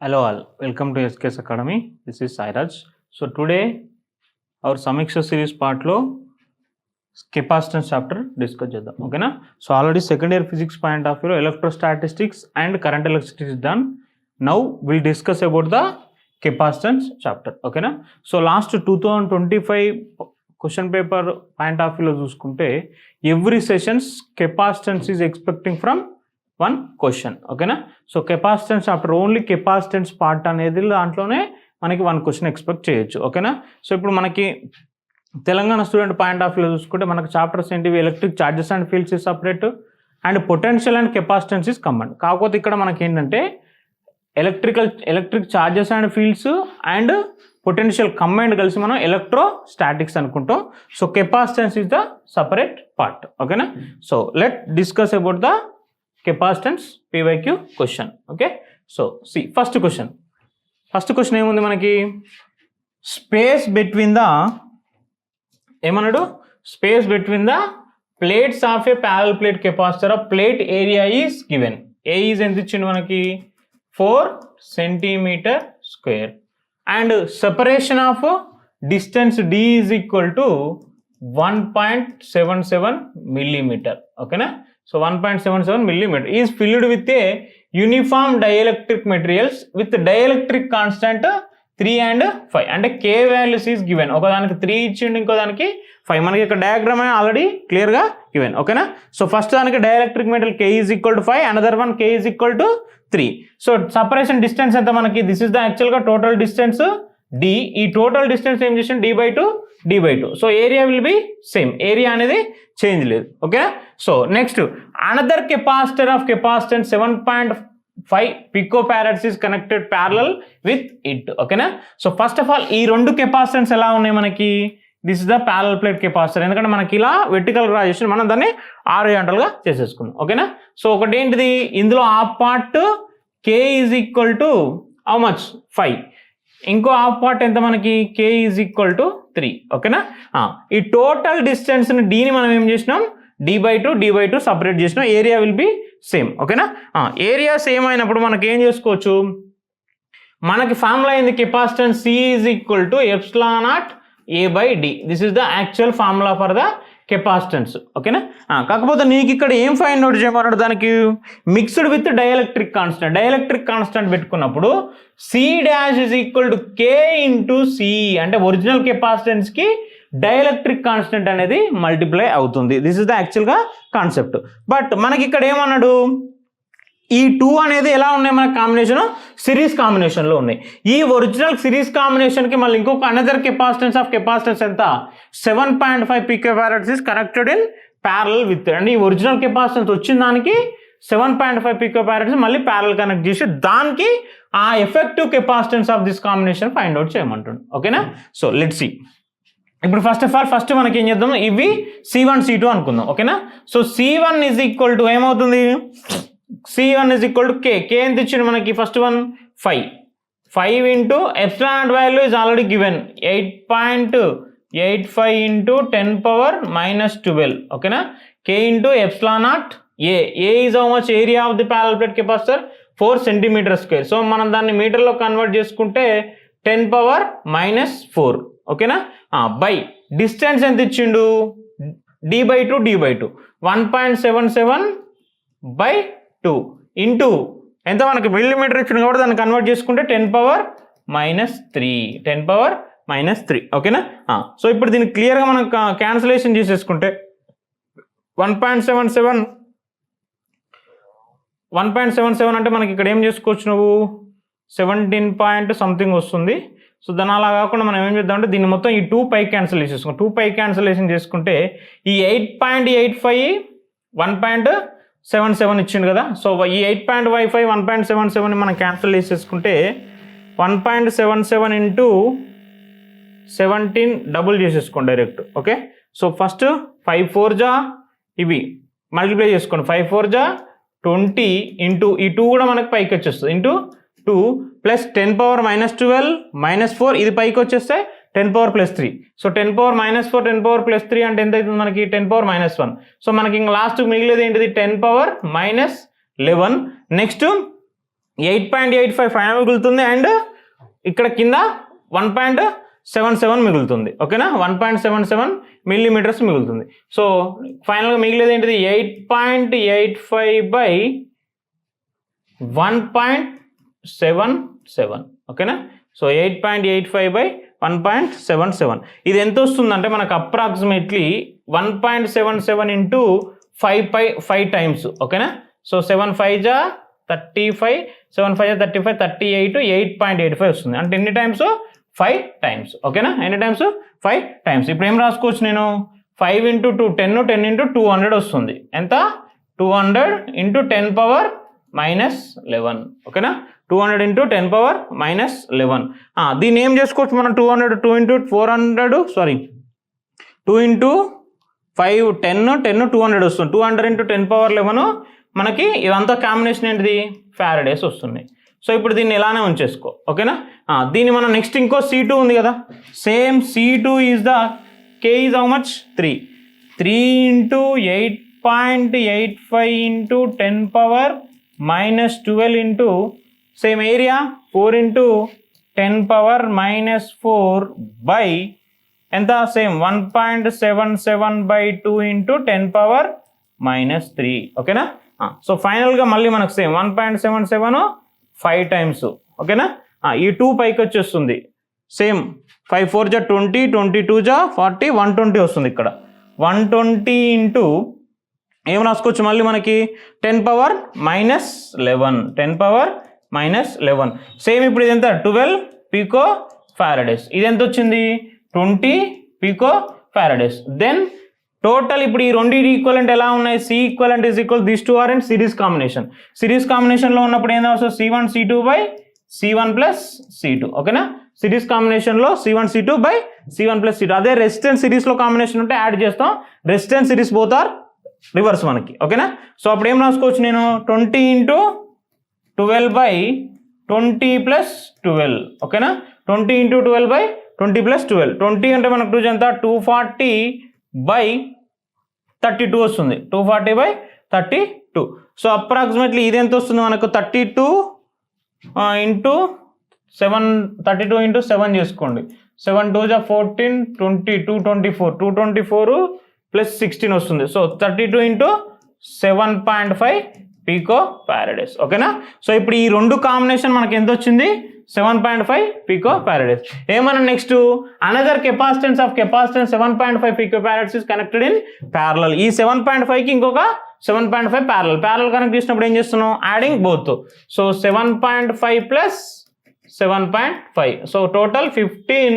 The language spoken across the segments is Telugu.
Hello all, welcome to SKS Academy. This is Sairaj. So today our Samiksha series part lo capacitance chapter discuss చేద్దాం ఓకేనా. So already second year physics point of వ్యూలో electrostatics and current electricity is done. Now will discuss about the capacitance chapter ఓకేనా. So last 2025 question paper point of వ్యూలో చూసుకుంటే every sessions capacitance is expecting from one question ఓకేనా. So capacitance after only capacitance part అనేది దాంట్లోనే మనకి వన్ క్వశ్చన్ ఎక్స్పెక్ట్ చేయొచ్చు ఓకేనా. సో ఇప్పుడు మనకి తెలంగాణ స్టూడెంట్ పాయింట్ ఆఫ్ వ్యూలో చూసుకుంటే మనకి చాప్టర్స్ ఏంటివి, electric charges and fields is separate and potential and capacitance is combined. కాకపోతే ఇక్కడ మనకి ఏంటంటే electric charges and fields and potential combined కలిసి మనం ఎలక్ట్రోస్టాటిక్స్ అనుకుంటాం. So capacitance is the separate part ఓకేనా. So let discuss about the capacitance PYQ question okay. So see first question ఏముంది మనకి, స్పేస్ బిట్వీన్ ద ఏమన్నాడు, space between the plates of a parallel plate capacitor of plate area is given. A is ఎంత ఇచ్చిండు మనకి 4 centimetre square and separation of distance D is equal to 1.77 millimeter ఓకేనా. So 1.77 millimeter is filled with a uniform dielectric materials with dielectric constant 3 and 5 అంటే K values is given. ఒకదానికి 3 ఇచ్చిండు, ఇంకో దానికి 5. మనకి ఇక్కడ డయాగ్రామ్ ఆల్రెడీ క్లియర్గా గివెన్ ఓకేనా. సో ఫస్ట్ దానికి dielectric material K is equal to 5, another one K is equal to 3. So separation distance ఎంత మనకి, దిస్ ఇస్ ద యాక్చువల్గా టోటల్ డిస్టెన్స్ D. ఈ టోటల్ డిస్టెన్స్ ఏం చేసిన D/2. So area will be same, area అనేది చేంజ్ లేదు okay. So next another capacitor of capacitance 7.5 picofarads is connected parallel with it ఓకేనా. సో ఫస్ట్ ఆఫ్ ఆల్ ఈ రెండు కెపాసిటెన్స్ ఎలా ఉన్నాయి మనకి, this is the parallel plate capacitor. ఎందుకంటే మనకి ఇలా వెర్టికల్ గా చేసి మనం దాన్ని హారిజాంటల్ గా చేసేసుకున్నాం ఓకేనా. సో ఒకటి ఏంటిది, ఇందులో half part K is equal to how much 5, ఇంకో హాఫ్ పార్ట్ ఎంత మనకి K ఈజ్ ఈక్వల్ టు 3 ఓకేనా. ఈ టోటల్ డిస్టెన్స్ డీని మనం ఏం చేసినాం D/2 సపరేట్ చేసినాం, ఏరియా విల్ బి సేమ్ ఓకేనా. ఏరియా సేమ్ అయినప్పుడు మనకి ఏం చేసుకోవచ్చు, మనకి ఫార్ములా అయింది capacitance C is equal to ε0 A/D. This is the actual formula for the capacitance ఓకేనా. కాకపోతే నీకు ఇక్కడ ఏం ఫైండ్ అవుట్ చేయమన్నాడు, దానికి మిక్స్డ్ విత్ డైఎలక్ట్రిక్ కాన్స్టెంట్ పెట్టుకున్నప్పుడు C' is equal to K into C అంటే ఒరిజినల్ కెపాసిటెన్స్ కి డైఎలక్ట్రిక్ కాన్స్టెంట్ అనేది మల్టిప్లై అవుతుంది. దిస్ ఇస్ ద యాక్చువల్గా కాన్సెప్ట్. బట్ మనకి ఇక్కడ ఏమన్నాడు, ఈ 2 అనేది ఎలా ఉన్నాయి మన కాంబినేషన్, సిరీస్ కాంబినేషన్లో ఉన్నాయి. ఈ ఒరిజినల్ సిరీస్ కాంబినేషన్కి మళ్ళీ ఇంకొక అనదర్ కెపాసిటెన్స్ ఆఫ్ కెపాసిటెన్స్ ఎంత 7.5 picofarads is connected in parallel with. And ఈ ఒరిజినల్ కెపాసిటెన్స్ వచ్చిన దానికి 7.5 picofarads మళ్ళీ ప్యారలల్ కనెక్ట్ చేసి దానికి ఆ effective capacitance of this combination find out చేయమంటాడు ఓకేనా. So let's see. ఇప్పుడు ఫస్ట్ మనకి ఏం చేద్దాం, ఇవి C1 C2 అనుకుందాం ఓకేనా. So C1 is equal to ఏమవుతుంది, C1 is equal to K ఎంత ఇచ్చిండు మనకి, first one 5 into epsilon value is already given 8.85 into 10⁻⁻12 ఓకేనా. K into epsilon A is how much area of the parallel plate capacitor 4 centimetre square. So మనం దాన్ని మీటర్లో కన్వర్ట్ చేసుకుంటే 10⁻⁻4 ఓకేనా. బై డిస్టెన్స్ ఎంత ఇచ్చిండు D/2 1.77/2 ఇంటూ ఎంత మనకి మిల్లీమీటర్ ఇచ్చిండు కాబట్టి దాన్ని కన్వర్ట్ చేసుకుంటే 10⁻³ ఓకేనా. సో ఇప్పుడు దీన్ని క్లియర్గా మనం క్యాన్సిలేషన్ చేసేసుకుంటే 1.77 అంటే మనకి ఇక్కడ ఏం చేసుకోవచ్చు, నువ్వు 17 పాయింట్ సంథింగ్ వస్తుంది. సో దాని అలా కాకుండా మనం ఏం చేద్దామంటే దీన్ని మొత్తం ఈ 2 పై క్యాన్సిలేషన్ చేసుకుంటాం. 2 పై క్యాన్సిలేషన్ చేసుకుంటే ఈ 8.85 1.77 ఇచ్చిండు కదా. సో ఈ 8.55 1.77 మనం క్యాన్సిల్ చేసేసుకుంటే 1.77 ఇంటూ 17 డబుల్ చేసేసుకోండి డైరెక్ట్ ఓకే. సో ఫస్ట్ 5 4 జా ఇవి మల్టిప్లై చేసుకోండి, 5 4 జా 20 ఇంటూ ఈ 2 కూడా మనకి పైకి వచ్చేస్తుంది ఇంటూ 2 ప్లస్ 10⁻⁻12 -4 ఇది పైకి వచ్చేస్తే 10⁻+3. సో 10⁻⁻4 10⁻+3 అంటే ఎంత అవుతుంది మనకి 10⁻−1. సో మనకి ఇంకా లాస్ట్ మిగిలేదు ఏంటిది 10⁻−11. నెక్స్ట్ 8.85 ఫైనల్ మిగులుతుంది అండ్ ఇక్కడ కింద 1.77 మిగులుతుంది. ఓకేనా, 1.77 మిల్లీమీటర్స్ మిగులుతుంది. సో ఫైనల్గా మిగిలేదు ఏంటిది 8.85 by 1.77. ఓకేనా, సో 8.85 by 1.77 ఇది ఎంత వస్తుందంటే మనకు అప్రాక్సిమేట్లీ 1.77 into 5 టైమ్స్. ఓకేనా, సో 7 5 జా 35, 7 5 జా 35, 38, 8.85 వస్తుంది. అంటే ఎన్ని టైమ్స్ 5 టైమ్స్. ఓకేనా, ఎన్ని టైమ్స్ 5 టైమ్స్. ఇప్పుడు ఏం రాసుకోవచ్చు నేను 5 into 2 10, 10 into 200 వస్తుంది. ఎంత 200 into 10 power minus 11. ఓకేనా, 200 into 10 power minus 11. దీన్ని ఏం చేసుకోవచ్చు మనం 200 2 into 400 సారీ 2 into 5 10 200 వస్తుంది. 200 into 10 power 11 మనకి ఇదంతా కాంబినేషన్ ఏంటిది ఫారడేస్ వస్తుంది. సో ఇప్పుడు దీన్ని ఇలానే ఉంచేసుకో. ఓకేనా, దీన్ని మనం నెక్స్ట్ ఇంకో C2 ఉంది కదా, same C2 is the K is how much 3 into 8.85 into 10 power minus 12 into same area 4 into 10 power minus 4 by ఎంత same 1.77 by 2 into 10 power minus 3. ఓకేనా, సో ఫైనల్గా మళ్ళీ మనకు సేమ్ 1.77 5 టైమ్స్. ఓకేనా, ఈ 2 పైకి వచ్చేస్తుంది. సేమ్ 5 4 జా 20, 22 జా 40, 120 వస్తుంది. ఇక్కడ 120 into ఏం రాసుకోవచ్చు మళ్ళీ మనకి 10 power minus 11, 10 power minus 11. Same ఇప్పుడు ఇది ఎంత 12 పికో ఫారడేస్. ఇది ఎంత వచ్చింది 20 పికో ఫారడేస్. దెన్ టోటల్ ఇప్పుడు ఈ రెండు ఈక్వలెంట్ ఎలా ఉన్నాయి, C equivalent is equal these two are in series combination. Series కాంబినేషన్లో ఉన్నప్పుడు ఏందో C1 C2 by C1 plus C2. ఓకేనా, సిరీస్ కాంబినేషన్లో C1 C2 by C1 plus C2. అదే రెసిస్టెన్స్ సిరీస్లో కాంబినేషన్ ఉంటే యాడ్ చేస్తాం, resistance series both are reverse మనకి. ఓకేనా, సో అప్పుడు ఏం రాసుకోవచ్చు నేను 20 into 12 by 20 plus 12. ఓకేనా, 20 into 12 by 20 plus 12. 20 అంటే మనకు 2 ఎంత 240 by 32 వస్తుంది. 240 by 32. సో అప్రాక్సిమేట్లీ ఇది ఎంత వస్తుంది మనకు 32 into 7, 32 into 7 చేసుకోండి. 7 2 జా 14, 20, 224, 224 plus 16 వస్తుంది. So 32 into 7.5 pico faradays. ఓకేనా, సో ఇప్పుడు ఈ రెండు కాంబినేషన్ మనకి ఎంత వచ్చింది 7.5 పికో ఫారడేస్. ఏమన్నా next another capacitance of capacitance 7.5 pico Faraday's is connected in parallel. ఈ 7.5 కి ఇంకొక 7.5 ప్యారలల్ కనెక్ట్ చేసినప్పుడు ఏం చేస్తున్నాం adding both. So 7.5 plus 7.5, so total 15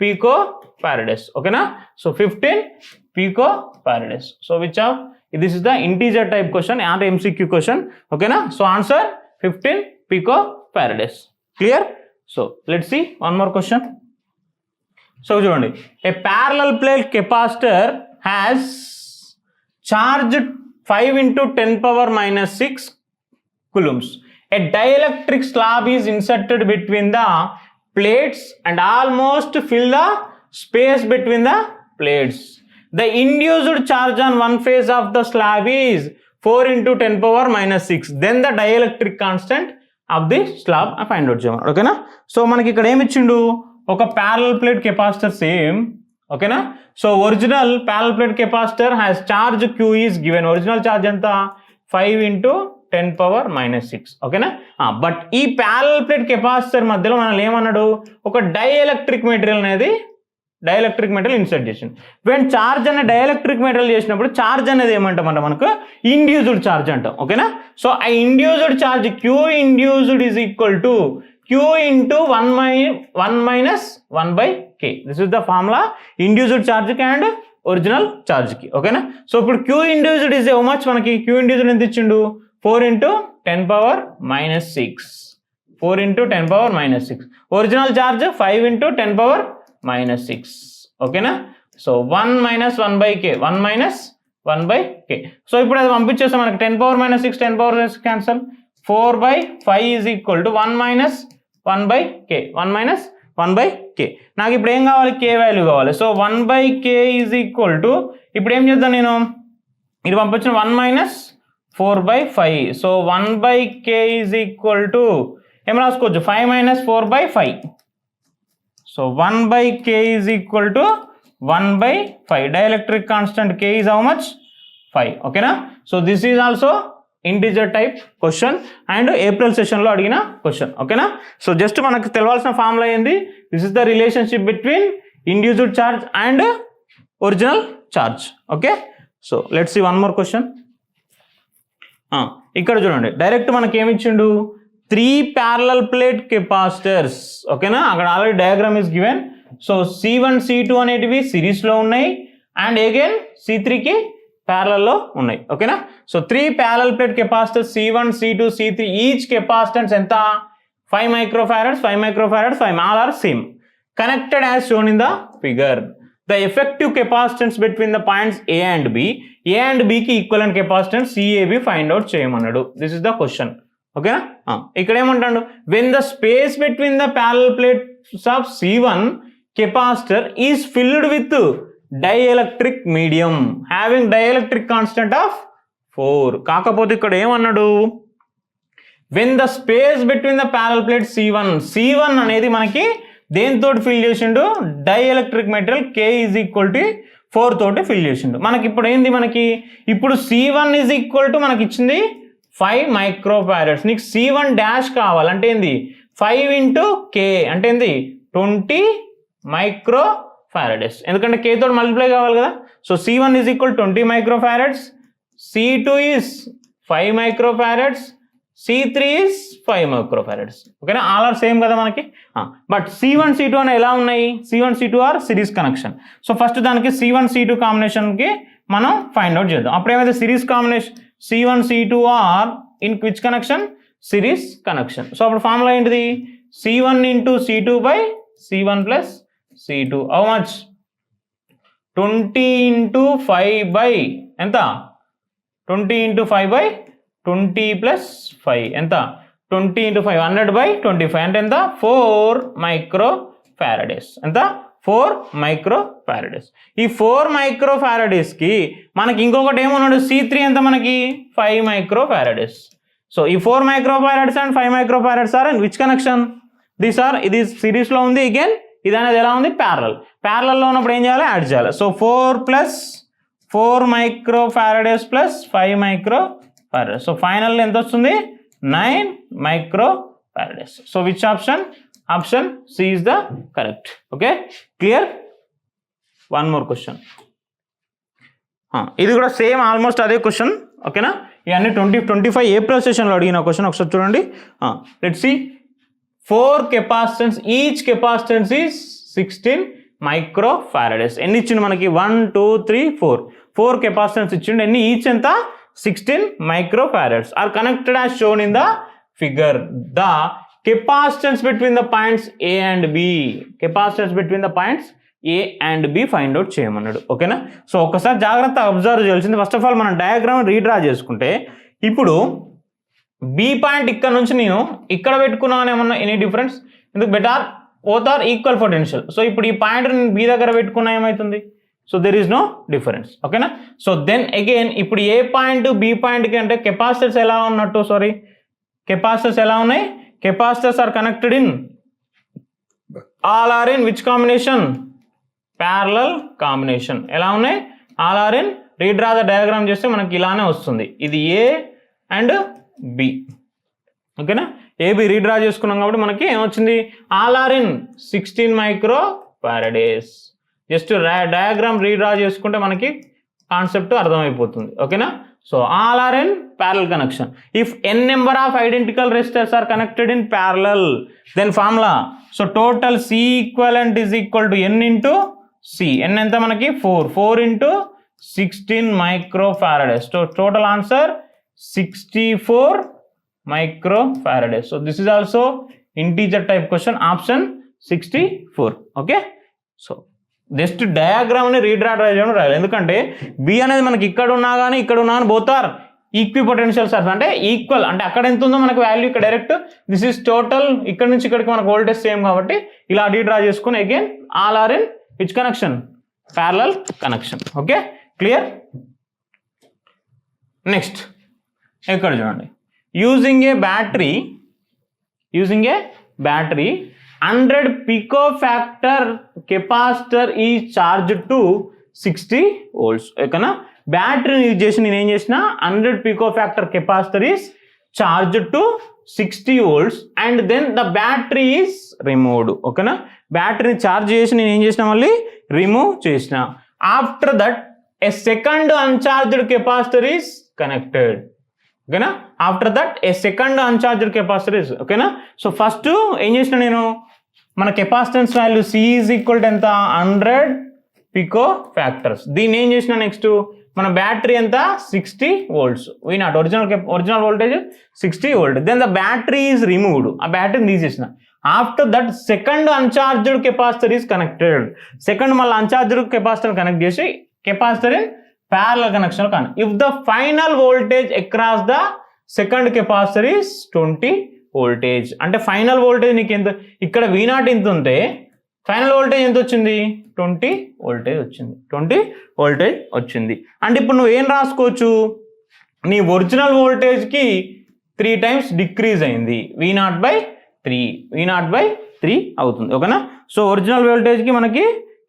pico faradays. ఓకేనా, so 15 pico faradays. So which of this is the integer type question and MCQ question. Okay na, so answer 15 picofarads. Clear? So let's see one more question. So chudandi, a parallel plate capacitor has charged 5 into 10 power minus 6 coulombs. A dielectric slab is inserted between the plates and almost fill the space between the plates. The induced charge on one face of the slab is 4 into 10 power minus 6. Then the dielectric constant of the slab find out చేయమని. ఓకేనా, సో మనకి ఇక్కడ ఏమి ఇచ్చిండు ఒక ప్యారలల్ ప్లేట్ కెపాసిటర్ సేమ్. ఓకేనా, so original parallel plate capacitor has charge Q is given. Original charge ఎంత 5 into 10 power minus 6. ఓకేనా, బట్ ఈ ప్యారలల్ ప్లేట్ కెపాసిటర్ మధ్యలో మనల్ని ఏమన్నాడు ఒక డైఎలక్ట్రిక్ మెటీరియల్ అనేది డైఎలక్ట్రిక్ మెటీరియల్ ఇన్సర్ట్ చేసింది. వెన్ చార్జ్ అనే డైఎలక్ట్రిక్ మెటీరియల్ చేసినప్పుడు చార్జ్ అనేది ఏమంటామంట మనకు ఇండ్యూస్డ్ చార్జ్ అంటాం. ఓకేనా, సో ఆ induced charge Q induced is equal to Q into 1 minus 1 by K. This is the formula induced charge కి అండ్ ఒరిజినల్ చార్జ్ కి. ఓకేనా, సో ఇప్పుడు Q induced is how much మనకి Q induced ఎంత ఇచ్చిండు 4 into 10 power minus 6. 4 into 10 power minus 6. Original charge 5 into 10 power minus 6. ఓకేనా, so 1 minus 1 by K, 1 minus 1 by K. So ఇప్పుడు అది పంపించేస్తాం మనకి 10 power minus 6, 10 power 6 cancel. 4 by 5 is equal to 1 minus 1 by K, 1 minus 1 by K. నాకు ఇప్పుడు ఏం కావాలి K వాల్యూ కావాలి. So 1 by K is equal to ఇప్పుడు ఏం చేద్దాం నేను ఇది పంపించిన 1 minus 4/5. So 1/k is equal to ఏం రాసుకోవచ్చు 5 - 4/5. So 1/k is equal to 1/5. Dielectric constant k is how much 5. ఓకేనా. So this is also integer type question and April సెషన్లో అడిగిన క్వశ్చన్. ఓకేనా. సో జస్ట్ మనకు తెలవాల్సిన ఫార్ములా ఏంది, this is the relationship between induced charge and original charge. Okay. So let's see one more question. ఇక్కడ చూడండి, డైరెక్ట్ మనకి ఏమి ఇచ్చిండు, 3 ప్యారలల్ ప్లేట్ కెపాసిటర్స్. ఓకేనా. అక్కడ already diagram is given. So C1 C2 అనేటివి సిరీస్లో ఉన్నాయి అండ్ అగైన్ C3కి ప్యారలల్లో ఉన్నాయి. ఓకేనా. So 3 parallel plate capacitors C1 C2 C3 each capacitance ఎంత 5 microfarads 5 microfarads 5 all are same connected as shown in the figure. The effective capacitance between the points A and B కి equivalent capacitance CAB find out చేయమన్నాడు. This is the question. ఓకేనా. ఇక్కడ ఏమంటాడు, when the space between the parallel plates of C1 capacitor is filled with dielectric medium having dielectric constant of 4. కాకపోతే ఇక్కడ ఏమన్నాడు, when the space between the parallel plate C1 అనేది మనకి దేంతో ఫిల్ చేసిండు, dielectric material K is equal to 4 తోటి ఫిల్ చేసిండు. మనకి ఇప్పుడు ఏంది, మనకి ఇప్పుడు C1 ఈజ్ ఈక్వల్ టు మనకి ఇచ్చింది 5 మైక్రోఫారడ్స్. నీకు C1 డాష్ కావాలంటే ఏంది 5 × K అంటే ఏంది 20 మైక్రోఫారడ్స్. ఎందుకంటే K తోటి మల్టిప్లై కావాలి కదా. So C1 is equal 20 microfarads, C2 is 5 microfarads, C3 is 5 microfarads. ఓకేనా. ఆల్ ఆర్ సేమ్ కదా మనకి. బట్ C1 C2 అని ఎలా ఉన్నాయి, C1 C2 are series connection. So first దానికి C1 C2 కాంబినేషన్కి మనం ఫైండ్ అవుట్ చేద్దాం. అప్పుడు ఏమైతే series combination C1 C2 are in which connection, series connection. So అప్పుడు ఫార్ములా ఏంటిది, C1 × C2/C1 + C2 how much 20 × 5 ఎంత 20 × 5/20 + 5 ఎంత 20 × 5 100/25 అంటే ఎంత 4 మైక్రోఫారడ్స్. ఎంత 4 మైక్రోఫారడ్స్. ఈ 4 మైక్రోఫారడ్స్కి మనకి ఇంకొకటి ఏమన్నాడు, C3 ఎంత మనకి 5 మైక్రోఫారడ్స్. సో ఈ 4 microfarads and 5 microfarads are in which connection, ఇది సిరీస్లో ఉంది. అగైన్ ఇది అనేది ఎలా ఉంది, ప్యారలల్లో ఉన్నప్పుడు ఏం చేయాలి, యాడ్ చేయాలి. So 4 + 4 microfarads + 5 microfarads. So final ఎంత వస్తుంది 9 microfarads. So which option C is the correct. Okay, clear? One more question. ఇది కూడా సేమ్ ఆల్మోస్ట్ అదే క్వశ్చన్. ఓకేనా. ఇవన్నీ 2025 ఏప్రిల్ సెషన్లో అడిగిన క్వశ్చన్. ఒకసారి చూడండి. Let's see 4 capacitance each capacitance is 16 microfarads. ఎన్ని ఇచ్చిండు మనకి 1 2 3 4 కెపాసిటెన్స్ ఇచ్చిండు. ఎన్ని ఈచ్ ఎంత 16 microfarads are connected as shown in the figure. The capacitance between the points A and B, capacitance between the points A and B find out చేయమన్నాడు. ఓకేనా. సో ఒకసారి జాగ్రత్త అబ్జర్వ్ చేయాల్సింది, ఫస్ట్ ఆఫ్ ఆల్ మనం డయాగ్రామ్ రీడ్రా చేసుకుంటే ఇప్పుడు B పాయింట్ ఇక్కడ నుంచి నేను ఇక్కడ పెట్టుకున్నాను ఏమన్నా ఎనీ డిఫరెన్స్, ఎందుకు better both are equal potential. సో ఇప్పుడు ఈ పాయింట్ నేను B దగ్గర పెట్టుకున్నా ఏమవుతుంది, so there is no difference. ఓకేనా. సో దెన్ అగైన్ ఇప్పుడు ఏ పాయింట్ B పాయింట్కి అంటే కెపాసిటర్స్ ఎలా ఉన్నట్టు, కెపాసిటర్స్ ఎలా ఉన్నాయి, capacitors are connected in all are in which combination, parallel combination. ఎలా ఉన్నాయి, all are in. Redraw the diagram చేస్తే మనకి ఇలానే వస్తుంది. ఇది A అండ్ B. ఓకేనా. AB రీడ్రా చేసుకున్నాం కాబట్టి మనకి ఏమొచ్చింది, all are in 16 microfarads. Just diagram redraw చేసుకుంటే మనకి కాన్సెప్ట్ అర్థమైపోతుంది. ఓకేనా. So all are in parallel connection. If n number of identical resistors are connected in parallel, then formula. So total C equivalent is equal to n into C. n ఎంత మనకి 4 into 16 మైక్రోఫారడ్స్. So total answer 64 మైక్రోఫారడ్స్. So this is also integer type question, option 64. Okay. So just డయాగ్రామ్ని రీడ్రా చేయడం రాయాలి. ఎందుకంటే B అనేది మనకి ఇక్కడ ఉన్నా కానీ ఇక్కడ ఉన్నా కానీ both are equipotential surface, అంటే ఈక్వల్, అంటే అక్కడ ఎంత ఉందో మనకు వాల్యూ ఇక్కడ డైరెక్ట్ దిస్ ఈస్ టోటల్. ఇక్కడ నుంచి ఇక్కడికి మనకు వోల్టేజ్ సేమ్ కాబట్టి ఇలా రీడ్రా చేసుకుని again all are in which connection, parallel connection. Okay, clear. Next ఇక్కడ చూడండి, using a battery 100 pF capacitor is charge to 60 volts. ఓకేనా, బ్యాటరీని యూజ్ చేసి నేను ఏం చేసిన 100 pF capacitor is charge to 60 volts and then the battery is removed. ఓకేనా, బ్యాటరీని ఛార్జ్ చేసి నేను ఏం చేసిన, మళ్ళీ రిమూవ్ చేసిన. After that a second uncharged capacitor is connected. ఓకేనా, after that a second uncharged capacitor is. ఓకేనా, సో ఫస్ట్ ఏం చేసిన నేను, మన capacitance value C is equal to ఎంత 100 pF. దీన్ని ఏం చేసిన, నెక్స్ట్ మన బ్యాటరీ ఎంత 60 volts V0, original voltage 60 volt. Then the battery is removed, ఆ బ్యాటరీని తీసేసిన. After that second uncharged capacitor is connected. Second మళ్ళీ అన్చార్జ్డ్ కెపాసిటర్ కనెక్ట్ చేసి కెపాసిటర్ ఇన్ ప్యారలల్ కనెక్షన్ కానీ. If the final voltage across the second capacitor is 20 voltage, అంటే ఫైనల్ వోల్టేజ్ నీకు ఎంత, ఇక్కడ V0 ఎంత ఉంటే ఫైనల్ వోల్టేజ్ ఎంత వచ్చింది, 20 voltage వచ్చింది. 20 voltage వచ్చింది. అంటే ఇప్పుడు నువ్వు ఏం రాసుకోవచ్చు, నీ ఒరిజినల్ వోల్టేజ్కి 3 times డిక్రీజ్ అయింది, V0/3 అవుతుంది. ఓకేనా, సో ఒరిజినల్ వోల్టేజ్కి మనకి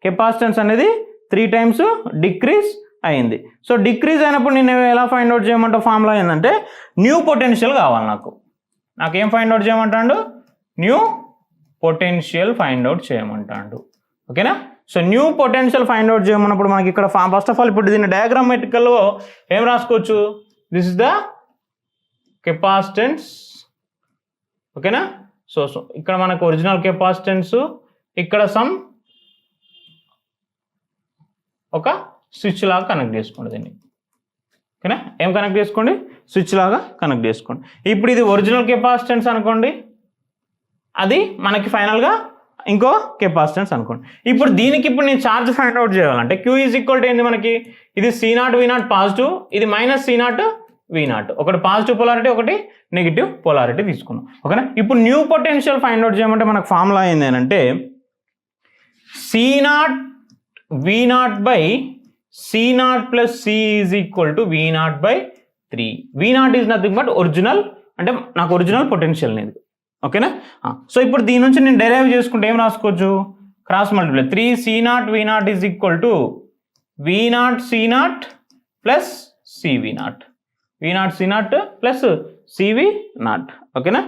కెపాసిటెన్స్ అనేది 3 times డిక్రీజ్ అయింది. సో డిక్రీజ్ అయినప్పుడు నేను ఎలా ఫైండ్ అవుట్ చేయమంటే, ఫార్ములా ఏంటంటే న్యూ పొటెన్షియల్ కావాలి. నాకేం ఫైండ్ అవుట్ చేయమంటాడు, న్యూ పొటెన్షియల్ ఫైండ్ అవుట్ చేయమంటాడు. ఓకేనా, so new potential find out చేయమన్నప్పుడు మనకి ఇక్కడ ఫస్ట్ ఆఫ్ ఆల్ ఇప్పుడు దీన్ని డయాగ్రామెటికల్లో ఏం రాసుకోవచ్చు, దిస్ ఇస్ ద కెపాసిటెన్స్. ఓకేనా, సో ఇక్కడ మనకు ఒరిజినల్ కెపాసిటెన్స్, ఇక్కడ సమ్ ఒక స్విచ్ లాగా కనెక్ట్ చేసుకోండి దీన్ని. ఓకేనా, ఏం కనెక్ట్ చేసుకోండి, స్విచ్ లాగా కనెక్ట్ చేసుకోండి. ఇప్పుడు ఇది ఒరిజినల్ కెపాసిటెన్స్ అనుకోండి, అది మనకి ఫైనల్గా ఇంకో కెపాసిటెన్స్ అనుకోండి. ఇప్పుడు దీనికి ఇప్పుడు నేను ఛార్జ్ ఫైండ్ అవుట్ చేయాలంటే Q ఈజ్ ఈక్వల్ టు ఏంటి, మనకి ఇది C0 V0 పాజిటివ్, ఇది -C0 V0, ఒకటి పాజిటివ్ పొలారిటీ, ఒకటి నెగిటివ్ పొలారిటీ తీసుకున్నాం. ఓకేనా, ఇప్పుడు న్యూ పొటెన్షియల్ ఫైండ్ అవుట్ చేయమంటే మనకు ఫార్ములా ఏంటి అంటే C0 V0/C0 plus C is equal to V0/3. V0 is nothing but original, అంటే నాకు ఒరిజినల్ పొటెన్షియల్ అనేది. ఓకేనా, సో ఇప్పుడు దీని నుంచి నేను డెరైవ్ చేసుకుంటే ఏం రాసుకోవచ్చు, cross multiply 3 C0 V0 is equal to V0 C0 plus CV0, V0 C0 plus CV0. ఓకేనా,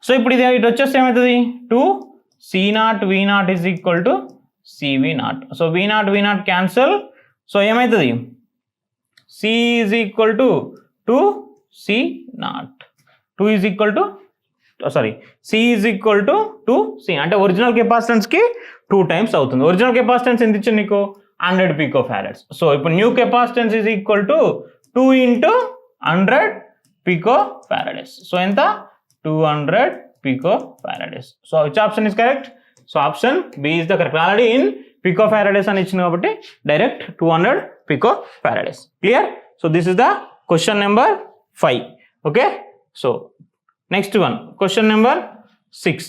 సో ఇప్పుడు ఇది ఇటు వచ్చేస్తే ఏమవుతుంది, 2 C0 V0 is equal to CV0. So V0 cancel. So ఏమవుతుంది, C is equal to 2 C0, C is equal to 2 C, అంటే ఒరిజినల్ కెపాసిటెన్స్కి 2 times అవుతుంది. ఒరిజినల్ కెపాసిటెన్స్ ఎంత ఇచ్చింది నీకు, 100 pF. సో ఇప్పుడు new capacitance is equal to 2 × 100 pF. So ఎంత, 200 pF. So which option is correct, so option B is the correct. Already in pF అని ఇచ్చింది కాబట్టి direct 200 pF. Clear. So this is the question number 5. Okay, so next one question number 6.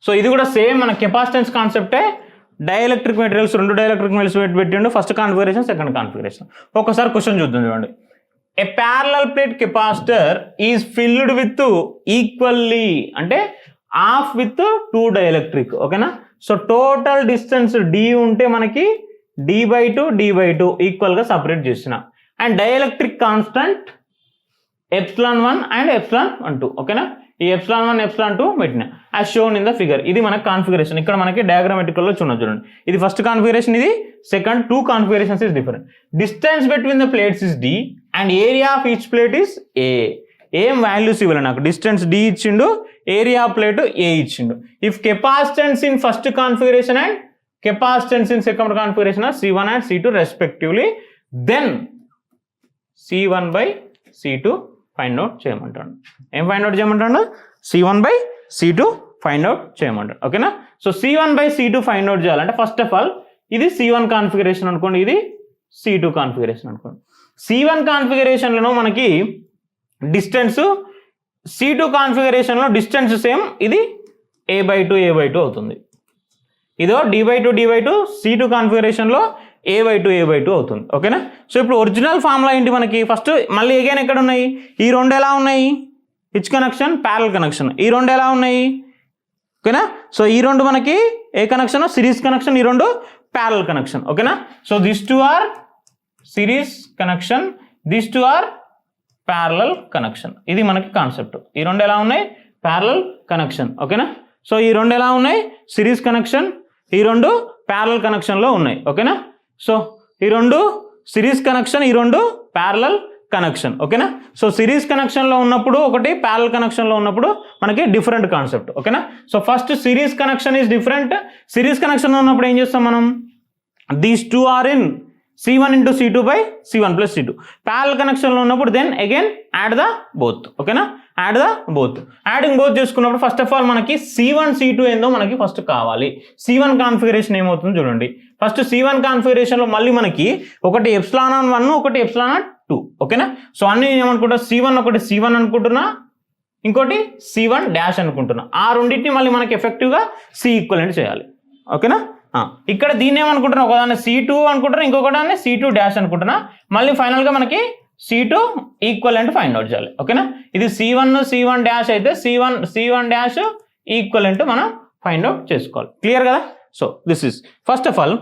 So ఇది కూడా సేమ్ మన కెపాసిటెన్స్ కాన్సెప్టే. డైఎలక్ట్రిక్ మెటీరియల్స్, 2 డైఎలక్ట్రిక్ మెటీరియల్స్ పెట్టిండు, ఫస్ట్ కాన్ఫిగరేషన్, సెకండ్ కాన్ఫిగరేషన్. ఒకసారి క్వశ్చన్ చూద్దాం చూడండి. A parallel plate capacitor is filled with equally, అంటే ఆఫ్ విత్ 2 డైఎలక్ట్రిక్. ఓకేనా, సో టోటల్ డిస్టెన్స్ D ఉంటే మనకి D/2 ఈక్వల్గా సపరేట్ చేసిన, అండ్ డైఎలక్ట్రిక్ కాన్స్టెంట్ ε1 అండ్ ε2. ఓకేనా, ఈ ε1 ε2 పెట్టిన as shown in the figure. ఇది మన కాన్ఫిగరేషన్. ఇక్కడ మనకి డయాగ్రామెటికల్లో చూడండి, ఇది ఫస్ట్ కాన్ఫిగరేషన్, ఇది second. 2 configurations is different. Distance between the plates is D and area of each plate is A. ఏం వాల్యూస్ ఇవ్వాలి నాకు, డిస్టెన్స్ D ఇచ్చిండు, ఏరియా ప్లేట్ A ఇచ్చిండు. If capacitance in first configuration and capacitance in second configuration are C1 and C2 respectively, then C1/C2 find out చేయమంటాడు. ఏం ఫైండ్ అవుట్ చేయమంటాడు, C1/C2 ఫైండ్ అవుట్ చేయమంటాడు. ఓకేనా, సో C1/C2 ఫైండ్ అవుట్ చేయాలంటే ఫస్ట్ ఆఫ్ ఆల్ ఇది C1 కాన్ఫిగరేషన్ అనుకోండి, ఇది C2 కాన్ఫిగరేషన్ అనుకోండి. C1 కాన్ఫిగరేషన్లో మనకి డిస్టెన్స్, C2 కాన్ఫిగరేషన్లో డిస్టెన్స్ సేమ్, ఇది A/2 అవుతుంది. ఇదో D/2 C2 కాన్ఫిగరేషన్లో A/2 అవుతుంది. ఓకేనా? సో ఇప్పుడు ఒరిజినల్ ఫార్ములా ఏంటి మనకి? ఫస్ట్ మళ్ళీ అగైన్ ఎక్కడ ఉన్నాయి? ఈ రెండు ఎలా ఉన్నాయి? Which connection? Parallel connection. ఈ రెండు ఎలా ఉన్నాయి? ఓకేనా? సో ఈ రెండు మనకి ఏ కనెక్షన్? Series connection. ఈ రెండు ప్యారల్ కనెక్షన్. ఓకేనా? So this two are series connection, this two are parallel connection. ఇది మనకి కాన్సెప్ట్. ఈ రెండు ఎలా ఉన్నాయి? Parallel connection. ఓకేనా? సో ఈ రెండు ఎలా ఉన్నాయి? సిరీస్ కనెక్షన్, ఈ రెండు ప్యారలల్ కనెక్షన్లో ఉన్నాయి. ఓకేనా? సో ఈ రెండు సిరీస్ కనెక్షన్, ఈ రెండు ప్యారలల్ కనెక్షన్. ఓకేనా? సో సిరీస్ కనెక్షన్లో ఉన్నప్పుడు ఒకటి, ప్యారలల్ కనెక్షన్లో ఉన్నప్పుడు మనకి డిఫరెంట్ కాన్సెప్ట్. ఓకేనా? So first series connection is different. Series కనెక్షన్లో ఉన్నప్పుడు ఏం చేస్తాం మనం? These two are in C1 into C2 by C1 plus C2. Parallel కనెక్షన్లో ఉన్నప్పుడు then again add the both. ఓకేనా? Add the both. Adding both చేసుకున్నప్పుడు ఫస్ట్ ఆఫ్ ఆల్ మనకి C1 C2 ఏందో మనకి ఫస్ట్ కావాలి. C1 కాన్ఫిగరేషన్ ఏమవుతుందో చూడండి. ఫస్ట్ C1 కాన్ఫిగరేషన్లో మళ్ళీ మనకి ఒకటి ε1, ఒకటి ε2. ఓకేనా? సో అన్ని నేను ఏమనుకుంటా, C1 ఒకటి C1 అనుకుంటున్నా, ఇంకోటి C1 డాష్ అనుకుంటున్నా. ఆ రెండింటిని మళ్ళీ మనకి ఎఫెక్టివ్గా C ఈక్వలెంట్ చేయాలి. ఓకేనా? ఇక్కడ దీన్ని ఏమనుకుంటున్నా, ఒకదాన్ని C2 అనుకుంటున్నా, ఇంకొకదాన్ని C2 డాష్ అనుకుంటున్నా. మళ్ళీ ఫైనల్గా మనకి C2 ఈక్వలెంట్ ఫైండ్ అవుట్ చేయాలి. ఓకేనా? ఇది C1 డాష్ అయితే C1 డాష్ ఈక్వలెంట్ మనం ఫైండ్ అవుట్ చేసుకోవాలి. క్లియర్ కదా? So this is first of all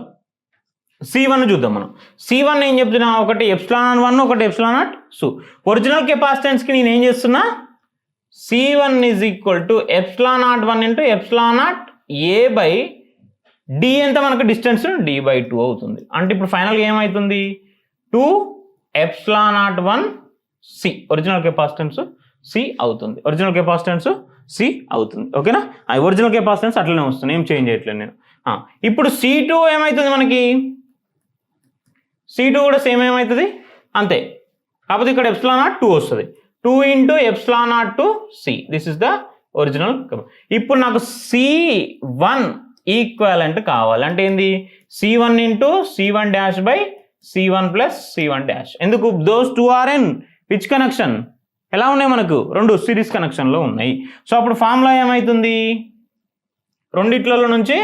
C1 చూద్దాం మనం. C1 ఏం చెప్తున్నా, ఒకటి ε1, ఒకటి ε0. సో ఒరిజినల్ కెపాసిటెన్స్కి నేను ఏం చేస్తున్నా, C1 is equal to ε01 into ε0 A by D ఎంత మనకు డిస్టెన్స్? D/2 అవుతుంది. అంటే ఇప్పుడు ఫైనల్గా ఏమవుతుంది? 2ε01 C ఒరిజినల్ కెపాసిటెన్స్ C అవుతుంది. ఒరిజినల్ కెపాసిటెన్స్ C అవుతుంది. ఓకేనా? ఆ ఒరిజినల్ కెపాసిటెన్స్ అట్లనే వస్తుంది, ఏం చేంజ్ చేయట్లేదు నేను. ఇప్పుడు C2 ఏమవుతుంది మనకి? C2 కూడా సేమ్ ఏమవుతుంది, అంతే. కాకపోతే ఇక్కడ ε02 వస్తుంది. 2 into ε02 C. This is the original. ఇప్పుడు నాకు C1 ఈక్వాలెంట్ కావాలి. అంటే ఏంది? C1 into C1 dash by C1 plus C1 dash. ఎందుకు? Those two are in which connection? ఎలా ఉన్నాయి మనకు? రెండు సిరీస్ కనెక్షన్లో ఉన్నాయి. సో అప్పుడు ఫార్ములా ఏమవుతుంది? రెండిట్లలో నుంచి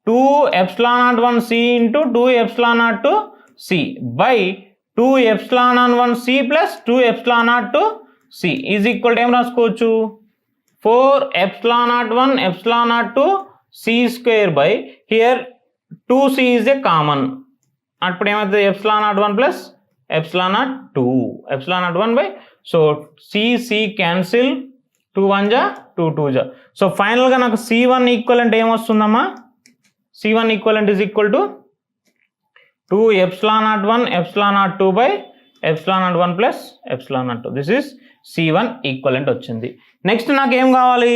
2ε01 C into 2ε02 C by 2ε01 C plus 2ε02 C is equal to ఏం రాసుకోవచ్చు? 4ε01 ε02 C square by here 2C is a common. అప్పుడు ఏమవుతుంది? ε01 plus ε02 ε01 by so C cancel, 2 1 జా 2 2 జా. సో ఫైనల్గా నాకు C1 ఈక్వలెంట్ ఏమొస్తుందమ్మా? C1 equivalent is equal to 2ε01 ε02 by ε01 plus ε02. This is C1 equivalent వచ్చింది. నెక్స్ట్ నాకు ఏం కావాలి?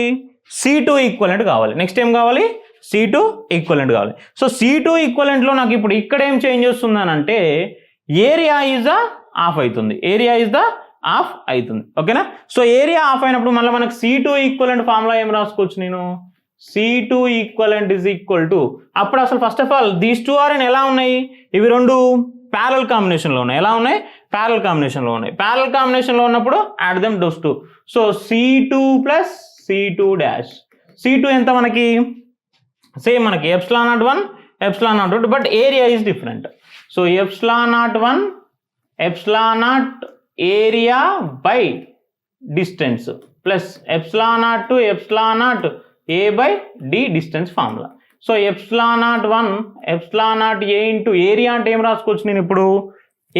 C2 ఈక్వలెంట్ కావాలి. నెక్స్ట్ ఏం కావాలి? C2 ఈక్వలెంట్ కావాలి. సో C2 ఈక్వలెంట్లో నాకు ఇప్పుడు ఇక్కడ ఏం చేంజ్ వస్తుందని అంటే ఏరియా ఈజ్ ద ఆఫ్ అవుతుంది. ఏరియా ఈజ్ ద ఆఫ్ అవుతుంది. ఓకేనా? సో ఏరియా ఆఫ్ అయినప్పుడు మళ్ళీ మనకు C2 ఈక్వలెంట్ ఫార్ములా ఏం రాసుకోవచ్చు నేను? C2 equivalent is equal to, అప్పుడు అసలు first of all these two are ఎలా ఉన్నాయి? ఇవి రెండు ప్యారలల్ కాంబినేషన్లో ఉన్నాయి. ఎలా ఉన్నాయి? ప్యారలల్ కాంబినేషన్లో ఉన్నాయి. ప్యారలల్ కాంబినేషన్లో ఉన్నప్పుడు add them those two. So C2 plus C2 dash. C2 ఎంత మనకి? సేమ్ మనకి ε01 ε02, but area is different. So ε01 ε0 area by distance plus ε02 ε0 A by D distance formula. So ε01 ε0 A into area అంటే ఏం రాసుకోవచ్చు నేను ఇప్పుడు?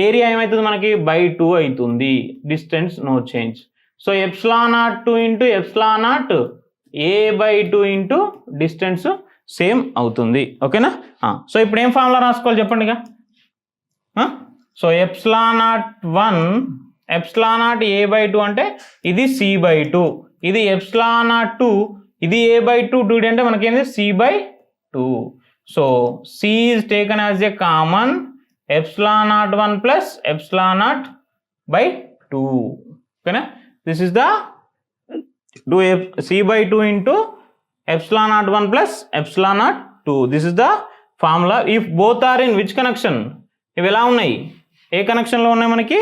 ఏరియా ఏమవుతుంది మనకి? బై 2 అవుతుంది. Distance no change. So ε02 into ε0 A/2 into distance same అవుతుంది. ఓకేనా? సో ఇప్పుడు ఏం ఫార్ములా రాసుకోవాలి చెప్పండి ఇక. సో ε01 A/2 అంటే ఇది C/2, ఇది ε02, ఇది A/2, 2 అంటే మనకేంది C/2. So C is taken as a common ε01 plus ε0/2. ఓకేనా? This is the C/2 into ε01 plus ε02. This is the formula. If both are in which connection? ఇవి ఎలా ఉన్నాయి? ఏ కనెక్షన్లో ఉన్నాయి మనకి?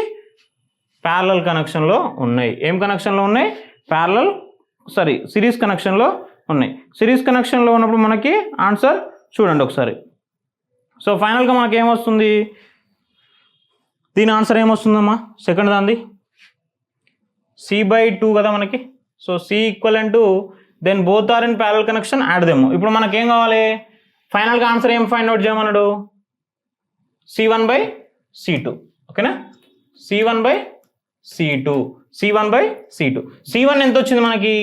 ప్యారలల్ కనెక్షన్లో ఉన్నాయి. ఏం కనెక్షన్లో ఉన్నాయి? సిరీస్ కనెక్షన్లో ఉన్నాయి. సిరీస్ కనెక్షన్లో ఉన్నప్పుడు మనకి ఆన్సర్ చూడండి ఒకసారి. సో ఫైనల్గా మనకి ఏమొస్తుంది, దీని ఆన్సర్ ఏమొస్తుందమ్మా సెకండ్ దాంది C/2 కదా మనకి. So C equivalent to then both are in parallel connection, add them. ఇప్పుడు మనకి ఏం కావాలి, ఫైనల్గా ఆన్సర్ ఏం ఫైండ్ అవుట్ చేయమన్నాడు, C1/C2. ఓకేనా, C1/C2. C1 ఎంత వచ్చింది మనకి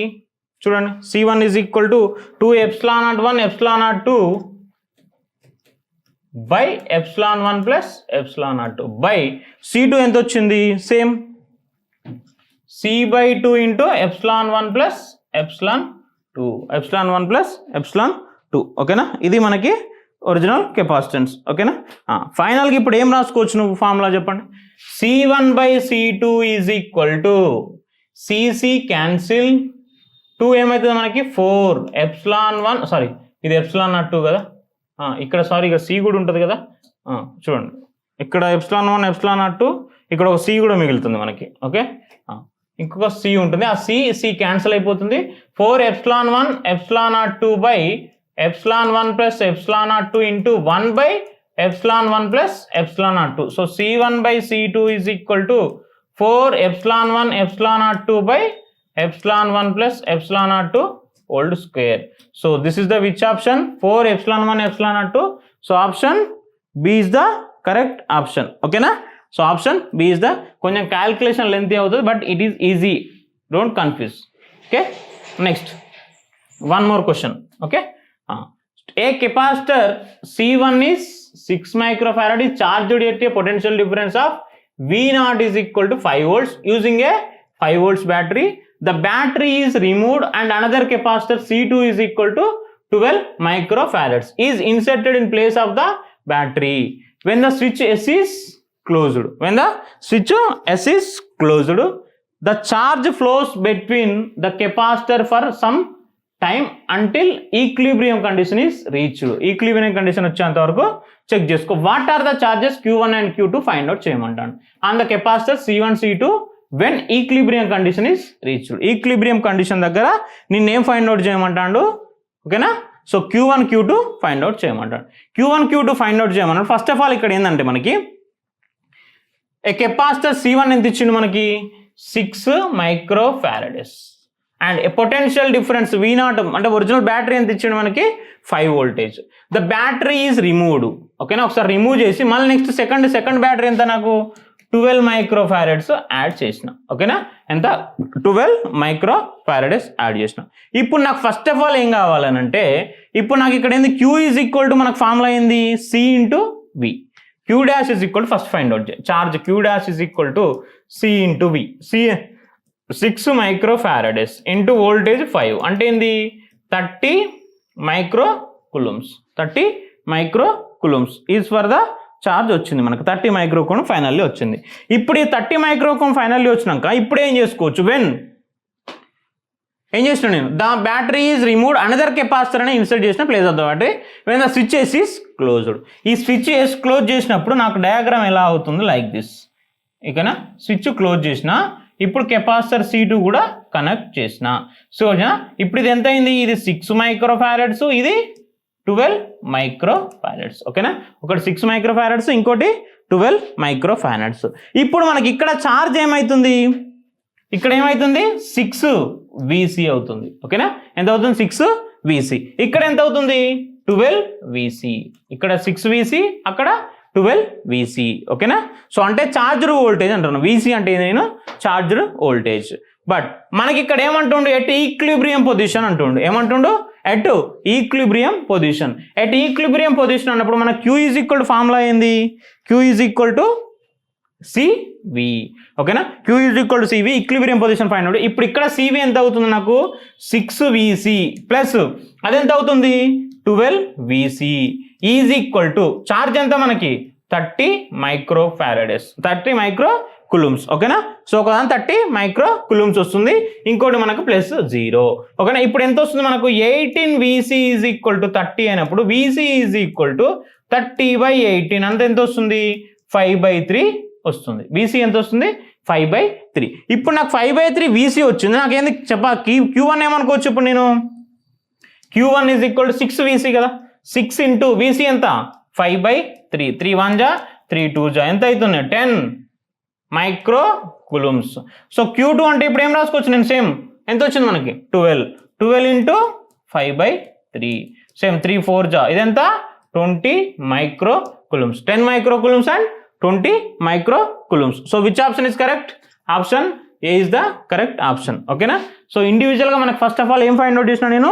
చూడండి, C1 is equal to 2ε01 ε02 by ε1 plus ε02 by C2 ఎంత వచ్చింది, same C/2 into ε1 plus ε1 plus ε2. ఓకేనా, ఇది మనకి ఒరిజినల్ కెపాసిటెన్స్. ఓకేనా, ఫైనల్గా ఇప్పుడు ఏం రాసుకోవచ్చు నువ్వు ఫార్ములా చెప్పండి. C1/C2 is equal to CC cancel 2 ఏమవుతుంది మనకి 4 ε1, సారీ ఇది ε02 కదా, ఇక్కడ సారీ ఇక్కడ C కూడా ఉంటుంది కదా, చూడండి ఇక్కడ ε1 ε02, ఇక్కడ ఒక C కూడా మిగులుతుంది మనకి. ఓకే, ఇంకొక C ఉంటుంది, ఆ C క్యాన్సిల్ అయిపోతుంది. 4 ε1 ε02 by ε1 plus ε02 into 1 by ε1 plus ε02. So C1/C2 is equal to 4 ε1 ε02 by ε1 plus ε02 whole square. So this is the which option, 4 ε1 ε02. So option B is the correct option. Okay na, so option B is the కొంచెం calculation lengthy అవుతుంది, but it is easy, don't confuse. Okay, next one more question. Okay, a capacitor C1 is 6 microfarad is charged at a potential difference of V0 is equal to 5 volts using a 5 volts battery. The battery is removed and another capacitor C2 is equal to 12 microfarads is inserted in place of the battery when the switch S is closed. When the switch S is closed, the charge flows between the capacitor for some time until equilibrium condition is reached. Equilibrium condition వచ్చేంత వరకు చెక్ చేసుకో. What are the charges Q1 and Q2 find out చేయమంటాను on the capacitor C1 C2 when equilibrium condition is reached. Equilibrium condition దగ్గర నిన్నేం ఫైండ్ అవుట్ చేయమంటాడు. ఓకేనా, so Q1 Q2 find out చేయమంటాడు. Q1 Q2 ఫైండ్ అవుట్ చేయమన్నాడు. ఫస్ట్ ఆఫ్ ఆల్ ఇక్కడ ఏంటంటే మనకి ఏ కెపాసిటర్ C1 ఎంత ఇచ్చిండు మనకి 6 microfarads and a potential difference V0 అంటే ఒరిజినల్ బ్యాటరీ ఎంత ఇచ్చిండు మనకి 5 voltage. The battery is removed. ఓకేనా, ఒకసారి రిమూవ్ చేసి మళ్ళీ నెక్స్ట్ సెకండ్ బ్యాటరీ ఎంత నాకు 12 మైక్రోఫారడ్స్ యాడ్ చేసిన. ఓకేనా, ఎంత 12 మైక్రోఫారడ్స్ యాడ్ చేసిన. ఇప్పుడు నాకు ఫస్ట్ ఆఫ్ ఆల్ ఏం కావాలనంటే ఇప్పుడు నాకు ఇక్కడ ఏంది Q ఈజ్ ఈక్వల్ టు మనకు ఫార్ములా ఏంది C into V. Q dash is equal to first find out charge Q dash is equal to C into V. C 6 microfarads into voltage 5 అంటే ఏంది 30 micro coulombs. 30 micro coulombs is for the charge వచ్చింది మనకు 30 మైక్రోకూలం ఫైనల్లీ వచ్చింది. ఇప్పుడు ఈ 30 మైక్రోకూలం ఫైనల్లీ వచ్చినాక ఇప్పుడు ఏం చేసుకోవచ్చు, ఏం చేసిన నేను the battery is removed another capacitor అని ఇన్సర్ట్ చేసిన place of the battery when the switch S is closed. ఈ స్విచ్ ఎస్ క్లోజ్ చేసినప్పుడు నాకు డయాగ్రామ్ ఎలా అవుతుంది లైక్ దిస్. ఇకనా స్విచ్ క్లోజ్ చేసిన ఇప్పుడు కెపాసిటర్ C2 కూడా కనెక్ట్ చేసిన. సో ఇప్పుడు ఇది ఎంత అయింది, ఇది 6 మైక్రోఫారడ్స్, ఇది 12 మైక్రోఫారడ్స్. ఓకేనా, ఒకటి 6 మైక్రోఫారడ్స్ ఇంకోటి 12 మైక్రోఫారడ్స్. ఇప్పుడు మనకి ఇక్కడ ఛార్జ్ ఏమవుతుంది, ఇక్కడ ఏమవుతుంది 6 VC అవుతుంది. ఓకేనా, ఎంత అవుతుంది 6 VC. ఇక్కడ ఎంత అవుతుంది 12 VC. ఇక్కడ 6 VC, అక్కడ 12 VC. ఓకేనా, సో అంటే చార్జర్ వోల్టేజ్ అంటున్నాను. VC అంటే నేను చార్జర్ వోల్టేజ్. బట్ మనకి ఇక్కడ ఏమంటుండు ఎట్ ఈక్విలిబ్రియం పొజిషన్ అంటుండు. ఏమంటుండు at equilibrium position. At equilibrium position అన్నప్పుడు మన Q is equal to formula ఏంది, Q is equal to CV. ఓకేనా, Q is equal to CV equilibrium position find out. ఇప్పుడు ఇక్కడ CV ఎంత అవుతుంది నాకు 6 VC ప్లస్ అదెంత అవుతుంది 12 VC is equal to charge ఎంత మనకి 30 మైక్రోఫారడ్స్ 30 మైక్రో కులూమ్స్. ఓకేనా, సో ఒకదాని 30 మైక్రో కులూమ్స్ వస్తుంది, ఇంకోటి మనకు ప్లస్ 0. ఓకేనా, ఇప్పుడు ఎంత వస్తుంది మనకు 18 VC ఈజ్ ఈక్వల్ టు 30 అయినప్పుడు VC ఈజ్ ఈక్వల్ టు 30/18 అంత ఎంత వస్తుంది 5/3 వస్తుంది. VC ఎంత వస్తుంది 5/3. ఇప్పుడు నాకు 5/3 VC వచ్చింది. నాకేంది Q1 ఏమనుకోవచ్చు ఇప్పుడు నేను Q1 is equal to 6 VC కదా. 6 ఇంటూ VC ఎంత 5/3, 3 1 జా 3 2 జా ఎంత అవుతుంది 10 మైక్రో కూలుమ్స్. సో Q2 అంటే ఇప్పుడు ఏం రాసుకోవచ్చు నేను సేమ్ ఎంత వచ్చింది మనకి 12 ఇంటూ 5/3 సేమ్ 3 4 జా ఇదెంత 20 micro coulombs, 10 micro coulombs and 20 micro coulombs. So which option is correct? Option A is the correct option. ఓకేనా? సో ఇండివిజువల్గా మనకు ఫస్ట్ ఆఫ్ ఆల్ ఏం ఫైండ్ అవుట్ చేసిన నేను